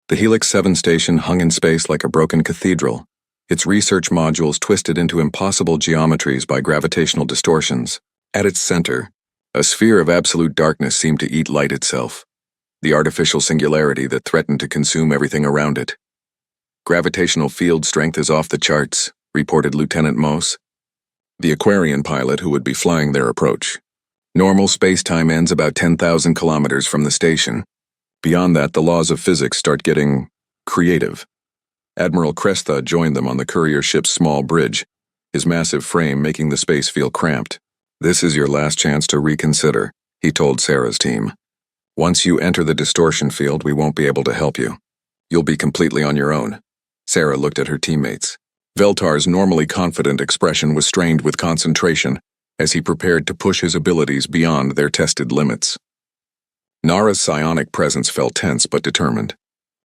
The Helix 7 station hung in space like a broken cathedral, its research modules twisted into impossible geometries by gravitational distortions. At its center, A sphere of absolute darkness seemed to eat light itself, the artificial singularity that threatened to consume everything around it. Gravitational field strength is off the charts, reported Lieutenant Moss, the Aquarian pilot who would be flying their approach. Normal space-time ends about 10,000 kilometers from the station. Beyond that, the laws of physics start getting creative. Admiral Cresta joined them on the courier ship's small bridge, his massive frame making the space feel cramped. "This is your last chance to reconsider," he told Sarah's team. "Once you enter the distortion field, we won't be able to help you. You'll be completely on your own." Sarah looked at her teammates. Veltar's normally confident expression was strained with concentration as he prepared to push his abilities beyond their tested limits. Nara's psionic presence felt tense but determined.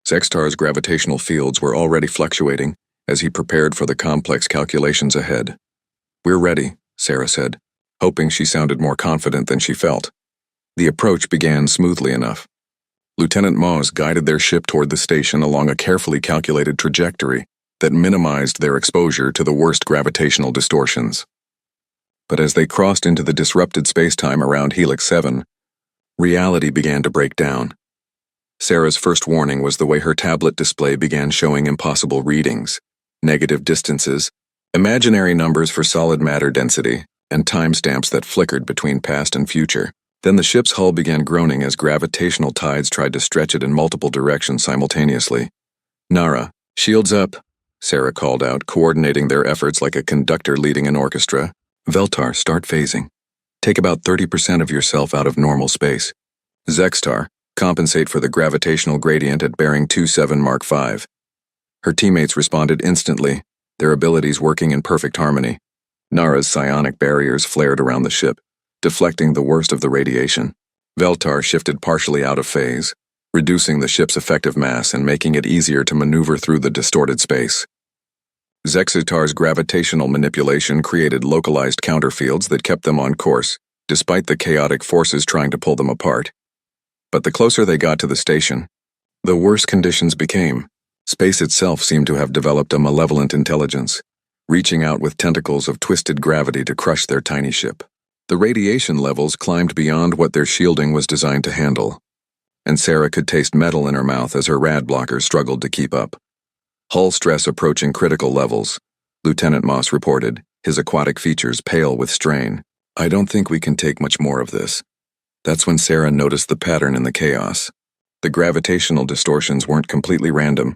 Zextar's gravitational fields were already fluctuating as he prepared for the complex calculations ahead. "We're ready," Sarah said, hoping she sounded more confident than she felt. The approach began smoothly enough. Lieutenant Moss guided their ship toward the station along a carefully calculated trajectory that minimized their exposure to the worst gravitational distortions. But as they crossed into the disrupted spacetime around Helix 7, reality began to break down. Sarah's first warning was the way her tablet display began showing impossible readings, negative distances, imaginary numbers for solid matter density, and timestamps that flickered between past and future. Then the ship's hull began groaning as gravitational tides tried to stretch it in multiple directions simultaneously. "Nara, shields up," Sarah called out, coordinating their efforts like a conductor leading an orchestra. "Veltar, start phasing. Take about 30% of yourself out of normal space. Zextar, compensate for the gravitational gradient at bearing 27 Mark 5. Her teammates responded instantly, their abilities working in perfect harmony. Nara's psionic barriers flared around the ship, deflecting the worst of the radiation. Veltar shifted partially out of phase, reducing the ship's effective mass and making it easier to maneuver through the distorted space. Zextar's gravitational manipulation created localized counterfields that kept them on course, despite the chaotic forces trying to pull them apart. But the closer they got to the station, the worse conditions became. Space itself seemed to have developed a malevolent intelligence, reaching out with tentacles of twisted gravity to crush their tiny ship. The radiation levels climbed beyond what their shielding was designed to handle, and Sarah could taste metal in her mouth as her rad blocker struggled to keep up. "Hull stress approaching critical levels," Lieutenant Moss reported, his aquatic features pale with strain. "I don't think we can take much more of this." That's when Sarah noticed the pattern in the chaos. The gravitational distortions weren't completely random.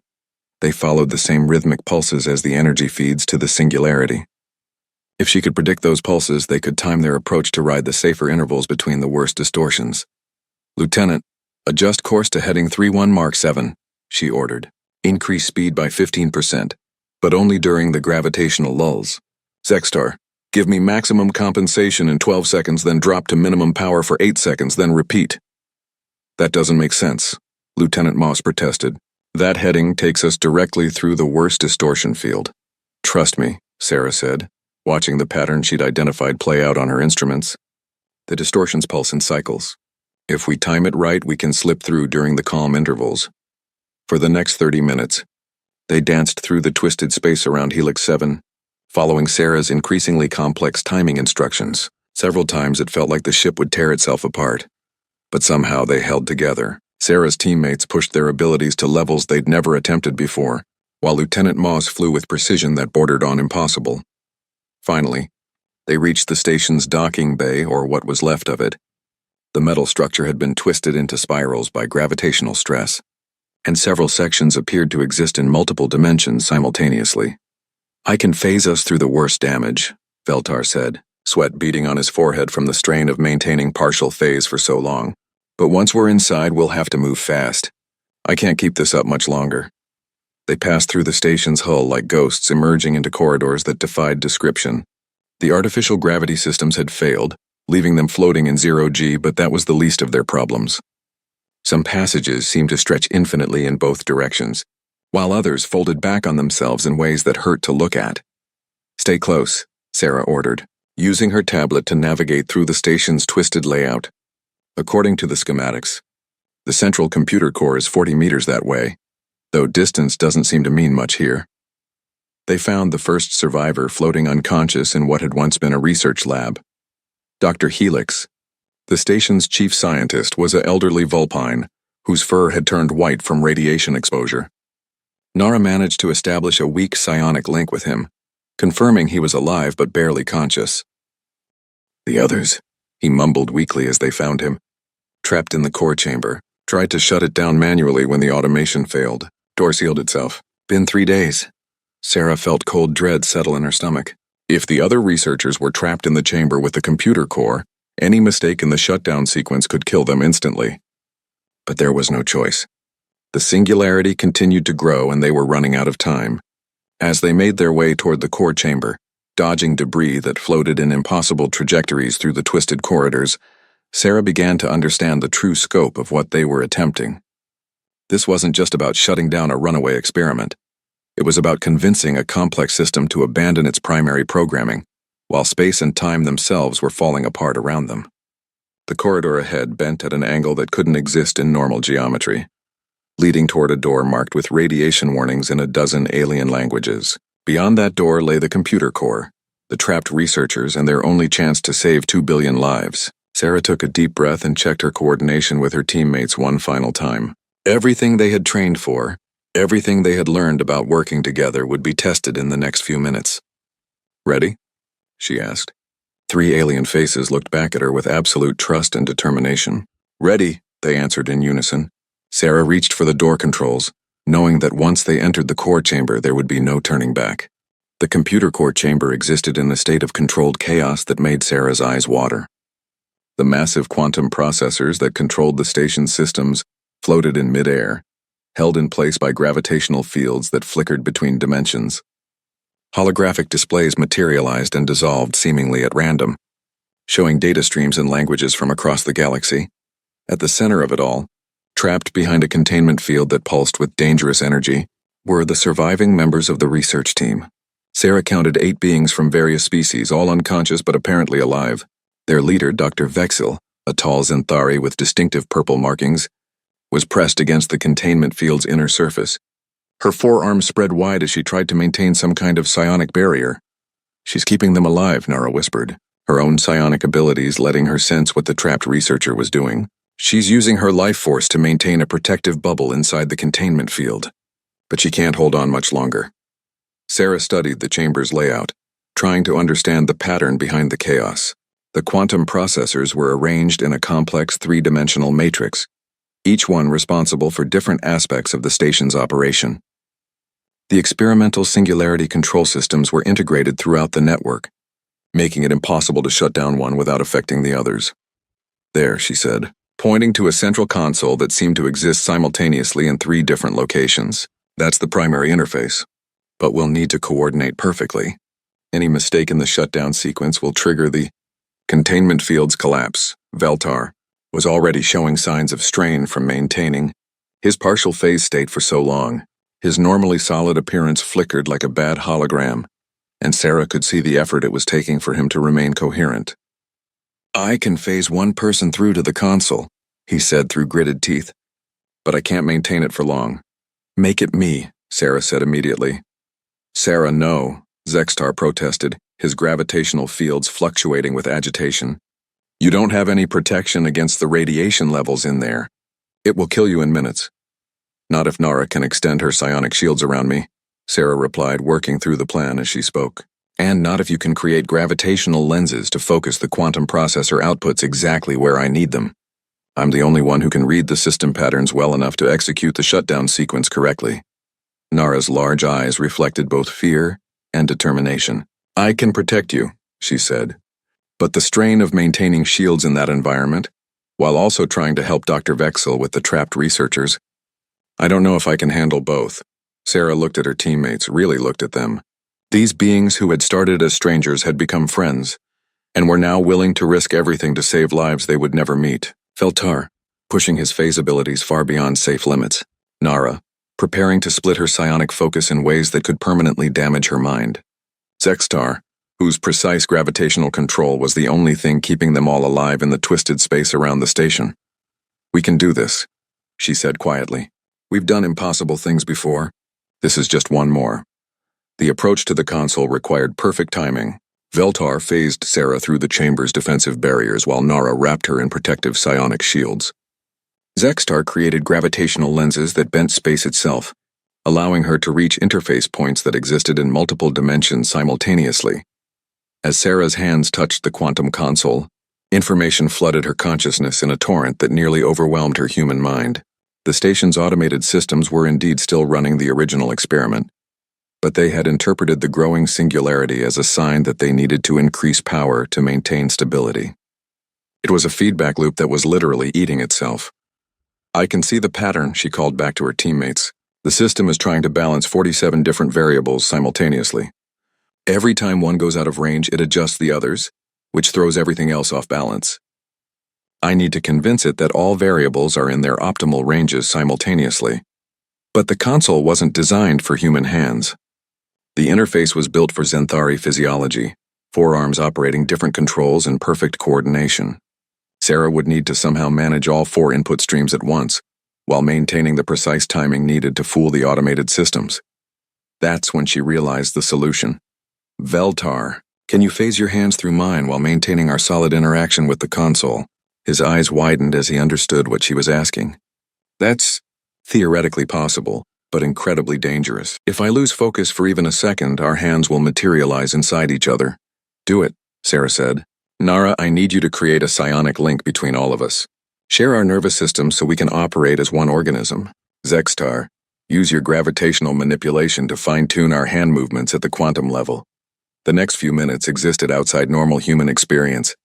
They followed the same rhythmic pulses as the energy feeds to the singularity. If she could predict those pulses, they could time their approach to ride the safer intervals between the worst distortions. "Lieutenant, adjust course to heading 31 Mark 7, she ordered. "Increase speed by 15%, but only during the gravitational lulls. Zextar, give me maximum compensation in 12 seconds, then drop to minimum power for 8 seconds, then repeat." "That doesn't make sense," Lieutenant Moss protested. "That heading takes us directly through the worst distortion field." "Trust me," Sarah said, watching the pattern she'd identified play out on her instruments. "The distortions pulse in cycles. If we time it right, we can slip through during the calm intervals." For the next 30 minutes, they danced through the twisted space around Helix 7, following Sarah's increasingly complex timing instructions. Several times it felt like the ship would tear itself apart, but somehow they held together. Sarah's teammates pushed their abilities to levels they'd never attempted before, while Lieutenant Moss flew with precision that bordered on impossible. Finally, they reached the station's docking bay, or what was left of it. The metal structure had been twisted into spirals by gravitational stress, and several sections appeared to exist in multiple dimensions simultaneously. "I can phase us through the worst damage," Veltar said, sweat beading on his forehead from the strain of maintaining partial phase for so long. "But once we're inside, we'll have to move fast. I can't keep this up much longer." They passed through the station's hull like ghosts, emerging into corridors that defied description. The artificial gravity systems had failed, leaving them floating in 0G, but that was the least of their problems. Some passages seemed to stretch infinitely in both directions, while others folded back on themselves in ways that hurt to look at. "Stay close," Sarah ordered, using her tablet to navigate through the station's twisted layout. According to the schematics, the central computer core is 40 meters that way, though distance doesn't seem to mean much here. They found the first survivor floating unconscious in what had once been a research lab. Dr. Helix, The station's chief scientist was an elderly vulpine, whose fur had turned white from radiation exposure. Nara managed to establish a weak psionic link with him, confirming he was alive but barely conscious. "The others," he mumbled weakly as they found him. Trapped in the core chamber, tried to shut it down manually when the automation failed. Door sealed itself. "Been 3 days. Sarah felt cold dread settle in her stomach. If the other researchers were trapped in the chamber with the computer core, any mistake in the shutdown sequence could kill them instantly. But there was no choice. The singularity continued to grow and they were running out of time. As they made their way toward the core chamber, dodging debris that floated in impossible trajectories through the twisted corridors, Sarah began to understand the true scope of what they were attempting. This wasn't just about shutting down a runaway experiment. It was about convincing a complex system to abandon its primary programming, while space and time themselves were falling apart around them. The corridor ahead bent at an angle that couldn't exist in normal geometry, leading toward a door marked with radiation warnings in a dozen alien languages. Beyond that door lay the computer core, the trapped researchers and their only chance to save 2 billion lives. Sarah took a deep breath and checked her coordination with her teammates one final time. Everything they had trained for, everything they had learned about working together would be tested in the next few minutes. "Ready?" she asked. 3 alien faces looked back at her with absolute trust and determination. "Ready," they answered in unison. Sarah reached for the door controls, knowing that once they entered the core chamber there would be no turning back. The computer core chamber existed in a state of controlled chaos that made Sarah's eyes water. The massive quantum processors that controlled the station's systems floated in midair, held in place by gravitational fields that flickered between dimensions. Holographic displays materialized and dissolved seemingly at random, showing data streams and languages from across the galaxy. At the center of it all, trapped behind a containment field that pulsed with dangerous energy, were the surviving members of the research team. Sarah counted 8 beings from various species, all unconscious but apparently alive. Their leader, Dr. Vexil, a tall Zenthari with distinctive purple markings, was pressed against the containment field's inner surface. Her forearms spread wide as she tried to maintain some kind of psionic barrier. "She's keeping them alive," Nara whispered, her own psionic abilities letting her sense what the trapped researcher was doing. "She's using her life force to maintain a protective bubble inside the containment field. But she can't hold on much longer." Sarah studied the chamber's layout, trying to understand the pattern behind the chaos. The quantum processors were arranged in a complex 3-dimensional matrix, each one responsible for different aspects of the station's operation. The experimental singularity control systems were integrated throughout the network, making it impossible to shut down one without affecting the others. "There," she said, pointing to a central console that seemed to exist simultaneously in 3 different locations. "That's the primary interface. But we'll need to coordinate perfectly. Any mistake in the shutdown sequence will trigger the containment field's collapse." Veltar was already showing signs of strain from maintaining his partial phase state for so long. His normally solid appearance flickered like a bad hologram, and Sarah could see the effort it was taking for him to remain coherent. "I can phase one person through to the console," he said through gritted teeth, "but I can't maintain it for long." "Make it me," Sarah said immediately. "Sarah, no," Zextar protested, his gravitational fields fluctuating with agitation. "You don't have any protection against the radiation levels in there. It will kill you in minutes." "Not if Nara can extend her psionic shields around me," Sarah replied, working through the plan as she spoke. "And not if you can create gravitational lenses to focus the quantum processor outputs exactly where I need them. I'm the only one who can read the system patterns well enough to execute the shutdown sequence correctly." Nara's large eyes reflected both fear and determination. "I can protect you," she said. "But the strain of maintaining shields in that environment, while also trying to help Dr. Vexil with the trapped researchers, I don't know if I can handle both." Sarah looked at her teammates, really looked at them. These beings who had started as strangers had become friends, and were now willing to risk everything to save lives they would never meet. Veltar, pushing his phase abilities far beyond safe limits. Nara, preparing to split her psionic focus in ways that could permanently damage her mind. Zextar, whose precise gravitational control was the only thing keeping them all alive in the twisted space around the station. "We can do this," she said quietly. "We've done impossible things before. This is just one more." The approach to the console required perfect timing, Veltar phased Sarah through the chamber's defensive barriers while Nara wrapped her in protective psionic shields. Zextar created gravitational lenses that bent space itself, allowing her to reach interface points that existed in multiple dimensions simultaneously. As Sarah's hands touched the quantum console, information flooded her consciousness in a torrent that nearly overwhelmed her human mind. The station's automated systems were indeed still running the original experiment, but they had interpreted the growing singularity as a sign that they needed to increase power to maintain stability. It was a feedback loop that was literally eating itself. "I can see the pattern," she called back to her teammates. "The system is trying to balance 47 different variables simultaneously. Every time one goes out of range, it adjusts the others, which throws everything else off balance. I need to convince it that all variables are in their optimal ranges simultaneously." But the console wasn't designed for human hands. The interface was built for Zenthari physiology, forearms operating different controls in perfect coordination. Sarah would need to somehow manage all 4 input streams at once, while maintaining the precise timing needed to fool the automated systems. That's when she realized the solution. "Veltar, can you phase your hands through mine while maintaining our solid interaction with the console?" His eyes widened as he understood what she was asking. "That's theoretically possible, but incredibly dangerous. If I lose focus for even a second, our hands will materialize inside each other." "Do it," Sarah said. "Nara, I need you to create a psionic link between all of us. Share our nervous systems so we can operate as one organism. Zextar, use your gravitational manipulation to fine-tune our hand movements at the quantum level." The next few minutes existed outside normal human experience.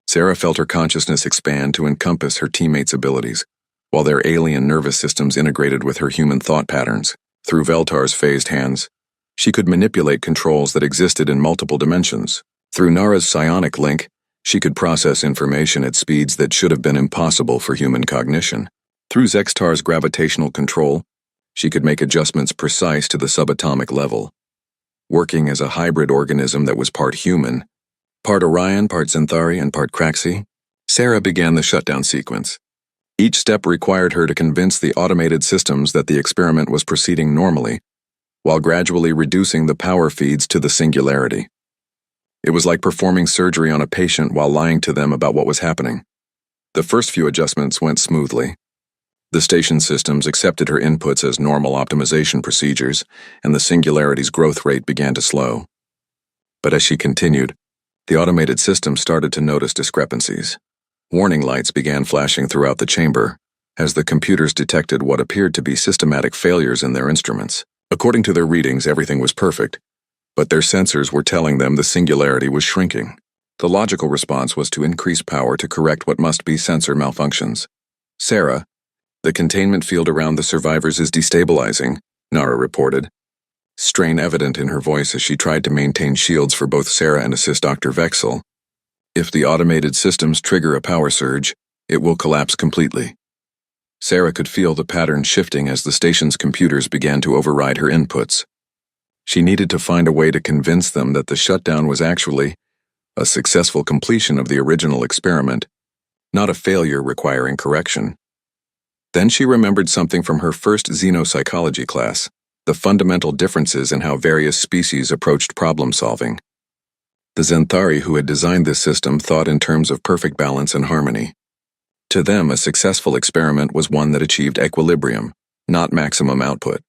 Sarah felt her consciousness expand to encompass her teammates' abilities, while their alien nervous systems integrated with her human thought patterns. Through Veltar's phased hands, she could manipulate controls that existed in multiple dimensions. Through Nara's psionic link, she could process information at speeds that should have been impossible for human cognition. Through Zextar's gravitational control, she could make adjustments precise to the subatomic level. Working as a hybrid organism that was part human, part Orion, part Zenthari, and part Craxi, Sarah began the shutdown sequence. Each step required her to convince the automated systems that the experiment was proceeding normally, while gradually reducing the power feeds to the singularity. It was like performing surgery on a patient while lying to them about what was happening. The first few adjustments went smoothly. The station systems accepted her inputs as normal optimization procedures, and the singularity's growth rate began to slow. But as she continued, the automated system started to notice discrepancies. Warning lights began flashing throughout the chamber, as the computers detected what appeared to be systematic failures in their instruments. According to their readings, everything was perfect, but their sensors were telling them the singularity was shrinking. The logical response was to increase power to correct what must be sensor malfunctions. "Sarah, the containment field around the survivors is destabilizing," Nara reported, strain evident in her voice as she tried to maintain shields for both Sarah and assist Dr. Vexel. "If the automated systems trigger a power surge, it will collapse completely." Sarah could feel the pattern shifting as the station's computers began to override her inputs. She needed to find a way to convince them that the shutdown was actually a successful completion of the original experiment, not a failure requiring correction. Then she remembered something from her first xenopsychology class, the fundamental differences in how various species approached problem solving. The Zenthari who had designed this system thought in terms of perfect balance and harmony. To them, a successful experiment was one that achieved equilibrium, not maximum output.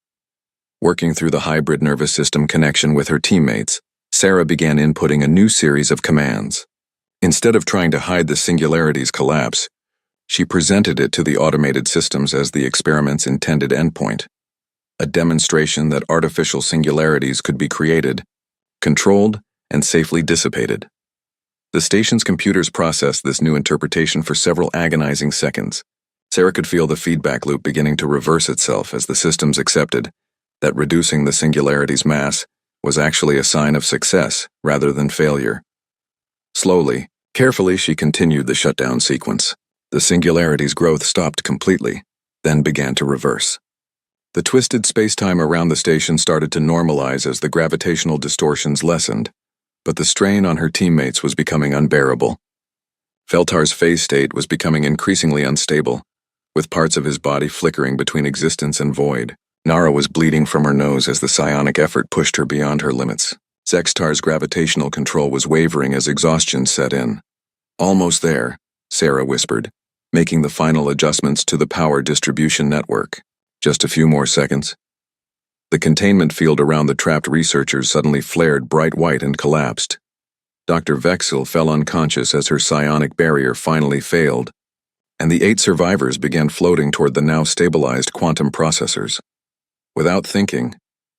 Working through the hybrid nervous system connection with her teammates, Sarah began inputting a new series of commands. Instead of trying to hide the singularity's collapse, she presented it to the automated systems as the experiment's intended endpoint, a demonstration that artificial singularities could be created, controlled, and safely dissipated. The station's computers processed this new interpretation for several agonizing seconds. Sarah could feel the feedback loop beginning to reverse itself as the systems accepted that reducing the singularity's mass was actually a sign of success rather than failure. Slowly, carefully, she continued the shutdown sequence. The singularity's growth stopped completely, then began to reverse. The twisted space-time around the station started to normalize as the gravitational distortions lessened, but the strain on her teammates was becoming unbearable. Veltar's phase state was becoming increasingly unstable, with parts of his body flickering between existence and void. Nara was bleeding from her nose as the psionic effort pushed her beyond her limits. Zextar's gravitational control was wavering as exhaustion set in. Almost there, Sarah whispered, making the final adjustments to the power distribution network. Just a few more seconds. The containment field around the trapped researchers suddenly flared bright white and collapsed. Dr. Vexel fell unconscious as her psionic barrier finally failed, and the 8 survivors began floating toward the now stabilized quantum processors. Without thinking,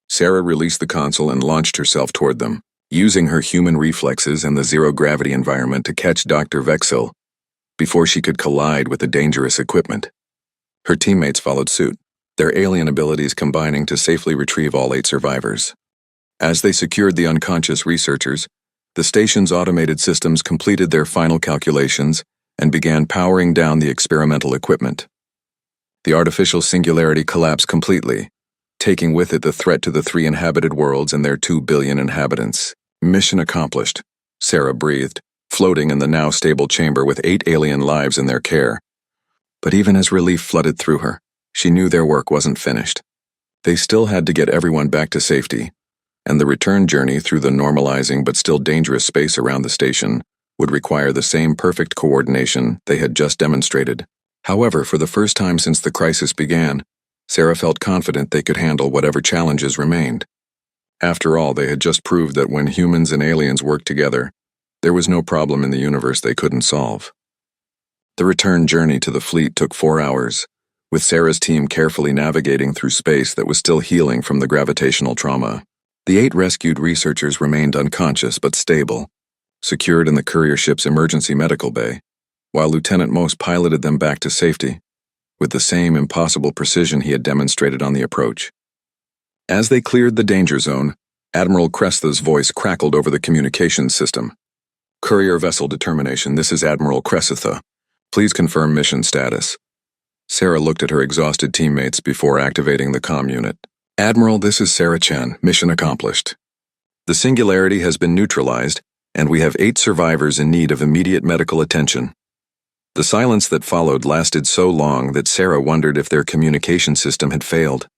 Sarah released the console and launched herself toward them, using her human reflexes and the zero-gravity environment to catch Dr. Vexel before she could collide with the dangerous equipment. Her teammates followed suit, their alien abilities combining to safely retrieve all 8 survivors. As they secured the unconscious researchers, the station's automated systems completed their final calculations and began powering down the experimental equipment. The artificial singularity collapsed completely, taking with it the threat to the 3 inhabited worlds and their 2 billion inhabitants. Mission accomplished, Sarah breathed, floating in the now stable chamber with 8 alien lives in their care. But even as relief flooded through her, she knew their work wasn't finished. They still had to get everyone back to safety, and the return journey through the normalizing but still dangerous space around the station would require the same perfect coordination they had just demonstrated. However, for the first time since the crisis began, Sarah felt confident they could handle whatever challenges remained. After all, they had just proved that when humans and aliens worked together, there was no problem in the universe they couldn't solve. The return journey to the fleet took 4 hours, with Sarah's team carefully navigating through space that was still healing from the gravitational trauma. The 8 rescued researchers remained unconscious but stable, secured in the courier ship's emergency medical bay, while Lieutenant Most piloted them back to safety, with the same impossible precision he had demonstrated on the approach. As they cleared the danger zone, Admiral Cressitha's voice crackled over the communications system. "Courier vessel determination, this is Admiral Cressitha. Please confirm mission status." Sarah looked at her exhausted teammates before activating the comm unit. "Admiral, this is Sarah Chen. Mission accomplished. The singularity has been neutralized, and we have 8 survivors in need of immediate medical attention." The silence that followed lasted so long that Sarah wondered if their communication system had failed.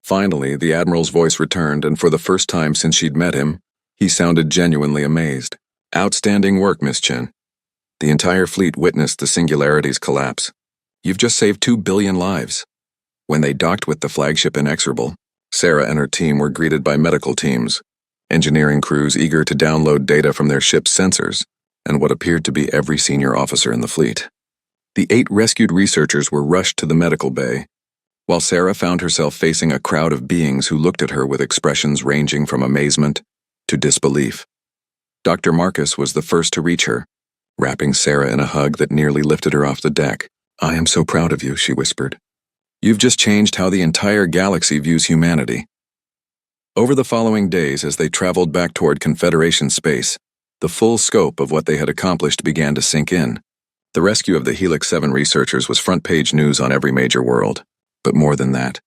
Finally, the Admiral's voice returned, and for the first time since she'd met him, he sounded genuinely amazed. "Outstanding work, Miss Chen. The entire fleet witnessed the singularity's collapse. You've just saved 2 billion lives." When they docked with the flagship Inexorable, Sarah and her team were greeted by medical teams, engineering crews eager to download data from their ship's sensors, and what appeared to be every senior officer in the fleet. The 8 rescued researchers were rushed to the medical bay, while Sarah found herself facing a crowd of beings who looked at her with expressions ranging from amazement to disbelief. Dr. Marcus was the first to reach her, wrapping Sarah in a hug that nearly lifted her off the deck. "I am so proud of you," she whispered. "You've just changed how the entire galaxy views humanity." Over the following days, as they traveled back toward Confederation space, the full scope of what they had accomplished began to sink in. The rescue of the Helix 7 researchers was front-page news on every major world. But more than that,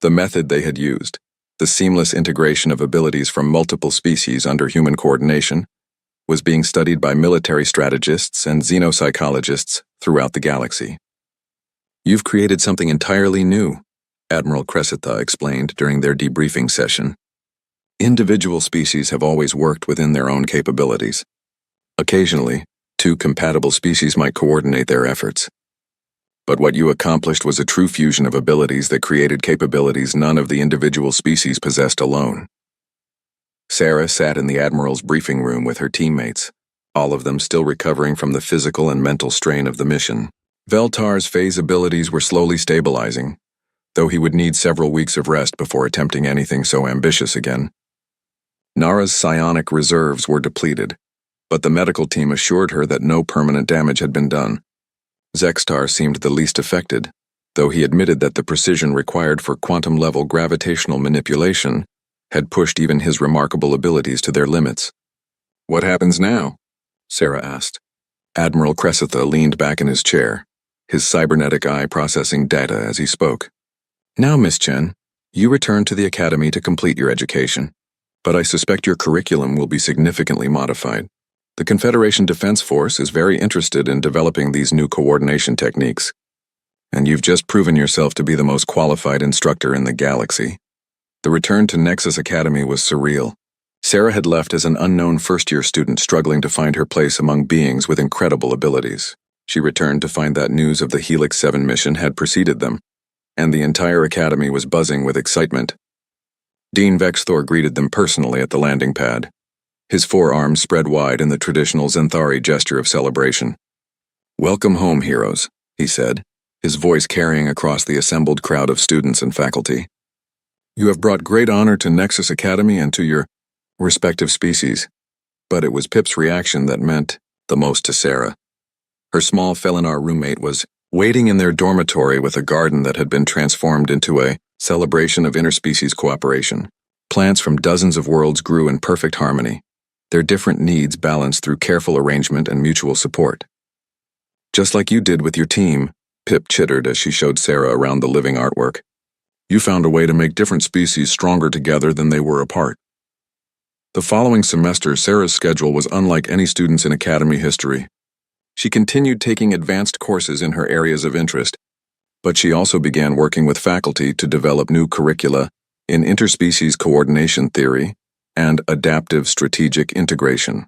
the method they had used, the seamless integration of abilities from multiple species under human coordination, was being studied by military strategists and xenopsychologists throughout the galaxy. "You've created something entirely new," Admiral Cressitha explained during their debriefing session. "Individual species have always worked within their own capabilities. Occasionally, 2 compatible species might coordinate their efforts. But what you accomplished was a true fusion of abilities that created capabilities none of the individual species possessed alone." Sarah sat in the Admiral's briefing room with her teammates, all of them still recovering from the physical and mental strain of the mission. Veltar's phase abilities were slowly stabilizing, though he would need several weeks of rest before attempting anything so ambitious again. Nara's psionic reserves were depleted, but the medical team assured her that no permanent damage had been done. Zextar seemed the least affected, though he admitted that the precision required for quantum-level gravitational manipulation had pushed even his remarkable abilities to their limits. "What happens now?" Sarah asked. Admiral Cressitha leaned back in his chair, his cybernetic eye processing data as he spoke. "Now, Miss Chen, you return to the academy to complete your education, but I suspect your curriculum will be significantly modified. The Confederation Defense Force is very interested in developing these new coordination techniques, and you've just proven yourself to be the most qualified instructor in the galaxy." The return to Nexus Academy was surreal. Sarah had left as an unknown first-year student struggling to find her place among beings with incredible abilities. She returned to find that news of the Helix 7 mission had preceded them, and the entire academy was buzzing with excitement. Dean Vexthor greeted them personally at the landing pad, his forearms spread wide in the traditional Zenthari gesture of celebration. "Welcome home, heroes," he said, his voice carrying across the assembled crowd of students and faculty. "You have brought great honor to Nexus Academy and to your respective species." But it was Pip's reaction that meant the most to Sarah. Her small Felinar roommate was waiting in their dormitory with a garden that had been transformed into a celebration of interspecies cooperation. Plants from dozens of worlds grew in perfect harmony, their different needs balanced through careful arrangement and mutual support. "Just like you did with your team," Pip chittered as she showed Sarah around the living artwork. "You found a way to make different species stronger together than they were apart." The following semester, Sarah's schedule was unlike any student's in academy history. She continued taking advanced courses in her areas of interest, but she also began working with faculty to develop new curricula in interspecies coordination theory and adaptive strategic integration.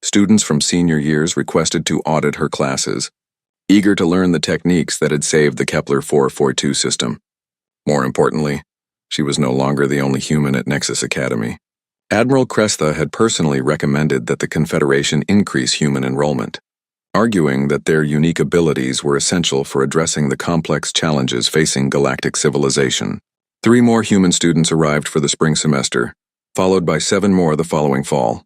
Students from senior years requested to audit her classes, eager to learn the techniques that had saved the Kepler 442 system. More importantly, she was no longer the only human at Nexus Academy. Admiral Cresta had personally recommended that the Confederation increase human enrollment, arguing that their unique abilities were essential for addressing the complex challenges facing galactic civilization. 3 more human students arrived for the spring semester, followed by 7 more the following fall.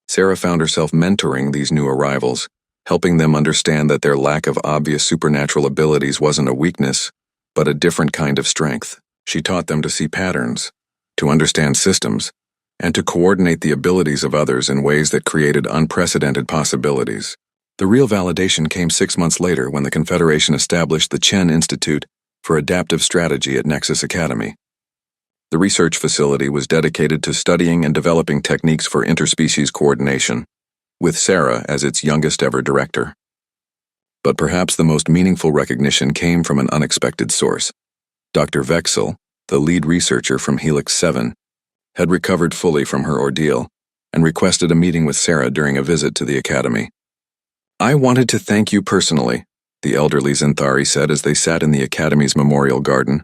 Sarah found herself mentoring these new arrivals, helping them understand that their lack of obvious supernatural abilities wasn't a weakness, but a different kind of strength. She taught them to see patterns, to understand systems, and to coordinate the abilities of others in ways that created unprecedented possibilities. The real validation came 6 months later when the Confederation established the Chen Institute for Adaptive Strategy at Nexus Academy. The research facility was dedicated to studying and developing techniques for interspecies coordination, with Sarah as its youngest ever director. But perhaps the most meaningful recognition came from an unexpected source. Dr. Vexel, the lead researcher from Helix 7, had recovered fully from her ordeal and requested a meeting with Sarah during a visit to the academy. "I wanted to thank you personally," the elderly Zenthari said as they sat in the Academy's memorial garden.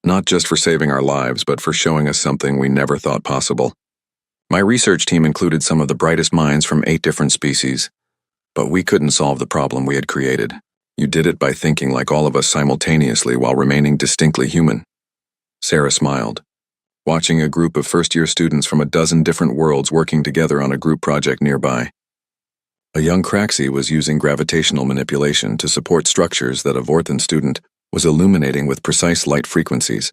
"Not just for saving our lives, but for showing us something we never thought possible. My research team included some of the brightest minds from 8 different species, but we couldn't solve the problem we had created. You did it by thinking like all of us simultaneously while remaining distinctly human." Sarah smiled, watching a group of first-year students from a dozen different worlds working together on a group project nearby. A young Craxi was using gravitational manipulation to support structures that a Vorthan student was illuminating with precise light frequencies,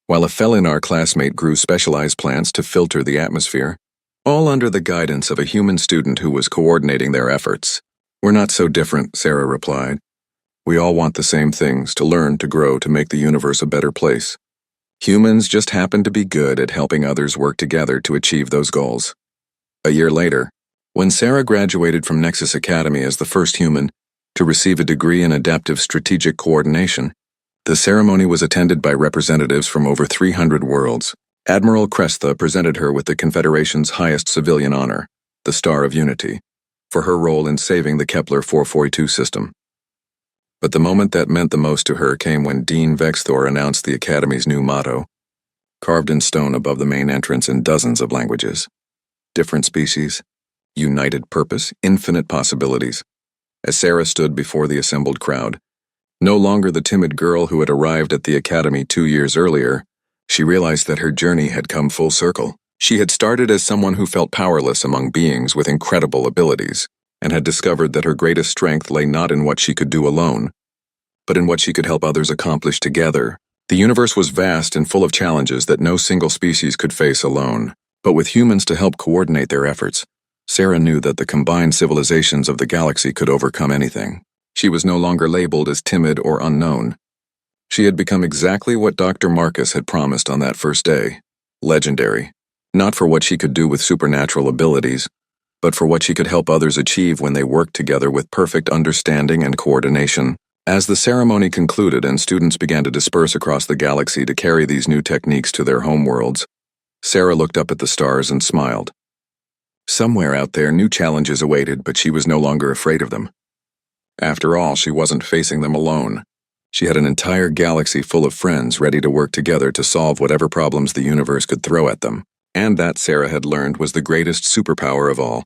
while a Felinar classmate grew specialized plants to filter the atmosphere, all under the guidance of a human student who was coordinating their efforts. "We're not so different," Sarah replied. "We all want the same things, to learn, to grow, to make the universe a better place. Humans just happen to be good at helping others work together to achieve those goals." A year later, when Sarah graduated from Nexus Academy as the first human to receive a degree in adaptive strategic coordination, the ceremony was attended by representatives from over 300 worlds. Admiral Cresta presented her with the Confederation's highest civilian honor, the Star of Unity, for her role in saving the Kepler 442 system. But the moment that meant the most to her came when Dean Vexthor announced the Academy's new motto, carved in stone above the main entrance in dozens of languages. Different species, united purpose, infinite possibilities. As Sarah stood before the assembled crowd, no longer the timid girl who had arrived at the academy 2 years earlier, she realized that her journey had come full circle. She had started as someone who felt powerless among beings with incredible abilities, and had discovered that her greatest strength lay not in what she could do alone, but in what she could help others accomplish together. The universe was vast and full of challenges that no single species could face alone, but with humans to help coordinate their efforts, Sarah knew that the combined civilizations of the galaxy could overcome anything. She was no longer labeled as timid or unknown. She had become exactly what Dr. Marcus had promised on that first day: legendary, not for what she could do with supernatural abilities, but for what she could help others achieve when they worked together with perfect understanding and coordination. As the ceremony concluded and students began to disperse across the galaxy to carry these new techniques to their homeworlds, Sarah looked up at the stars and smiled. Somewhere out there, new challenges awaited, but she was no longer afraid of them. After all, she wasn't facing them alone. She had an entire galaxy full of friends ready to work together to solve whatever problems the universe could throw at them. And that, Sarah had learned, was the greatest superpower of all.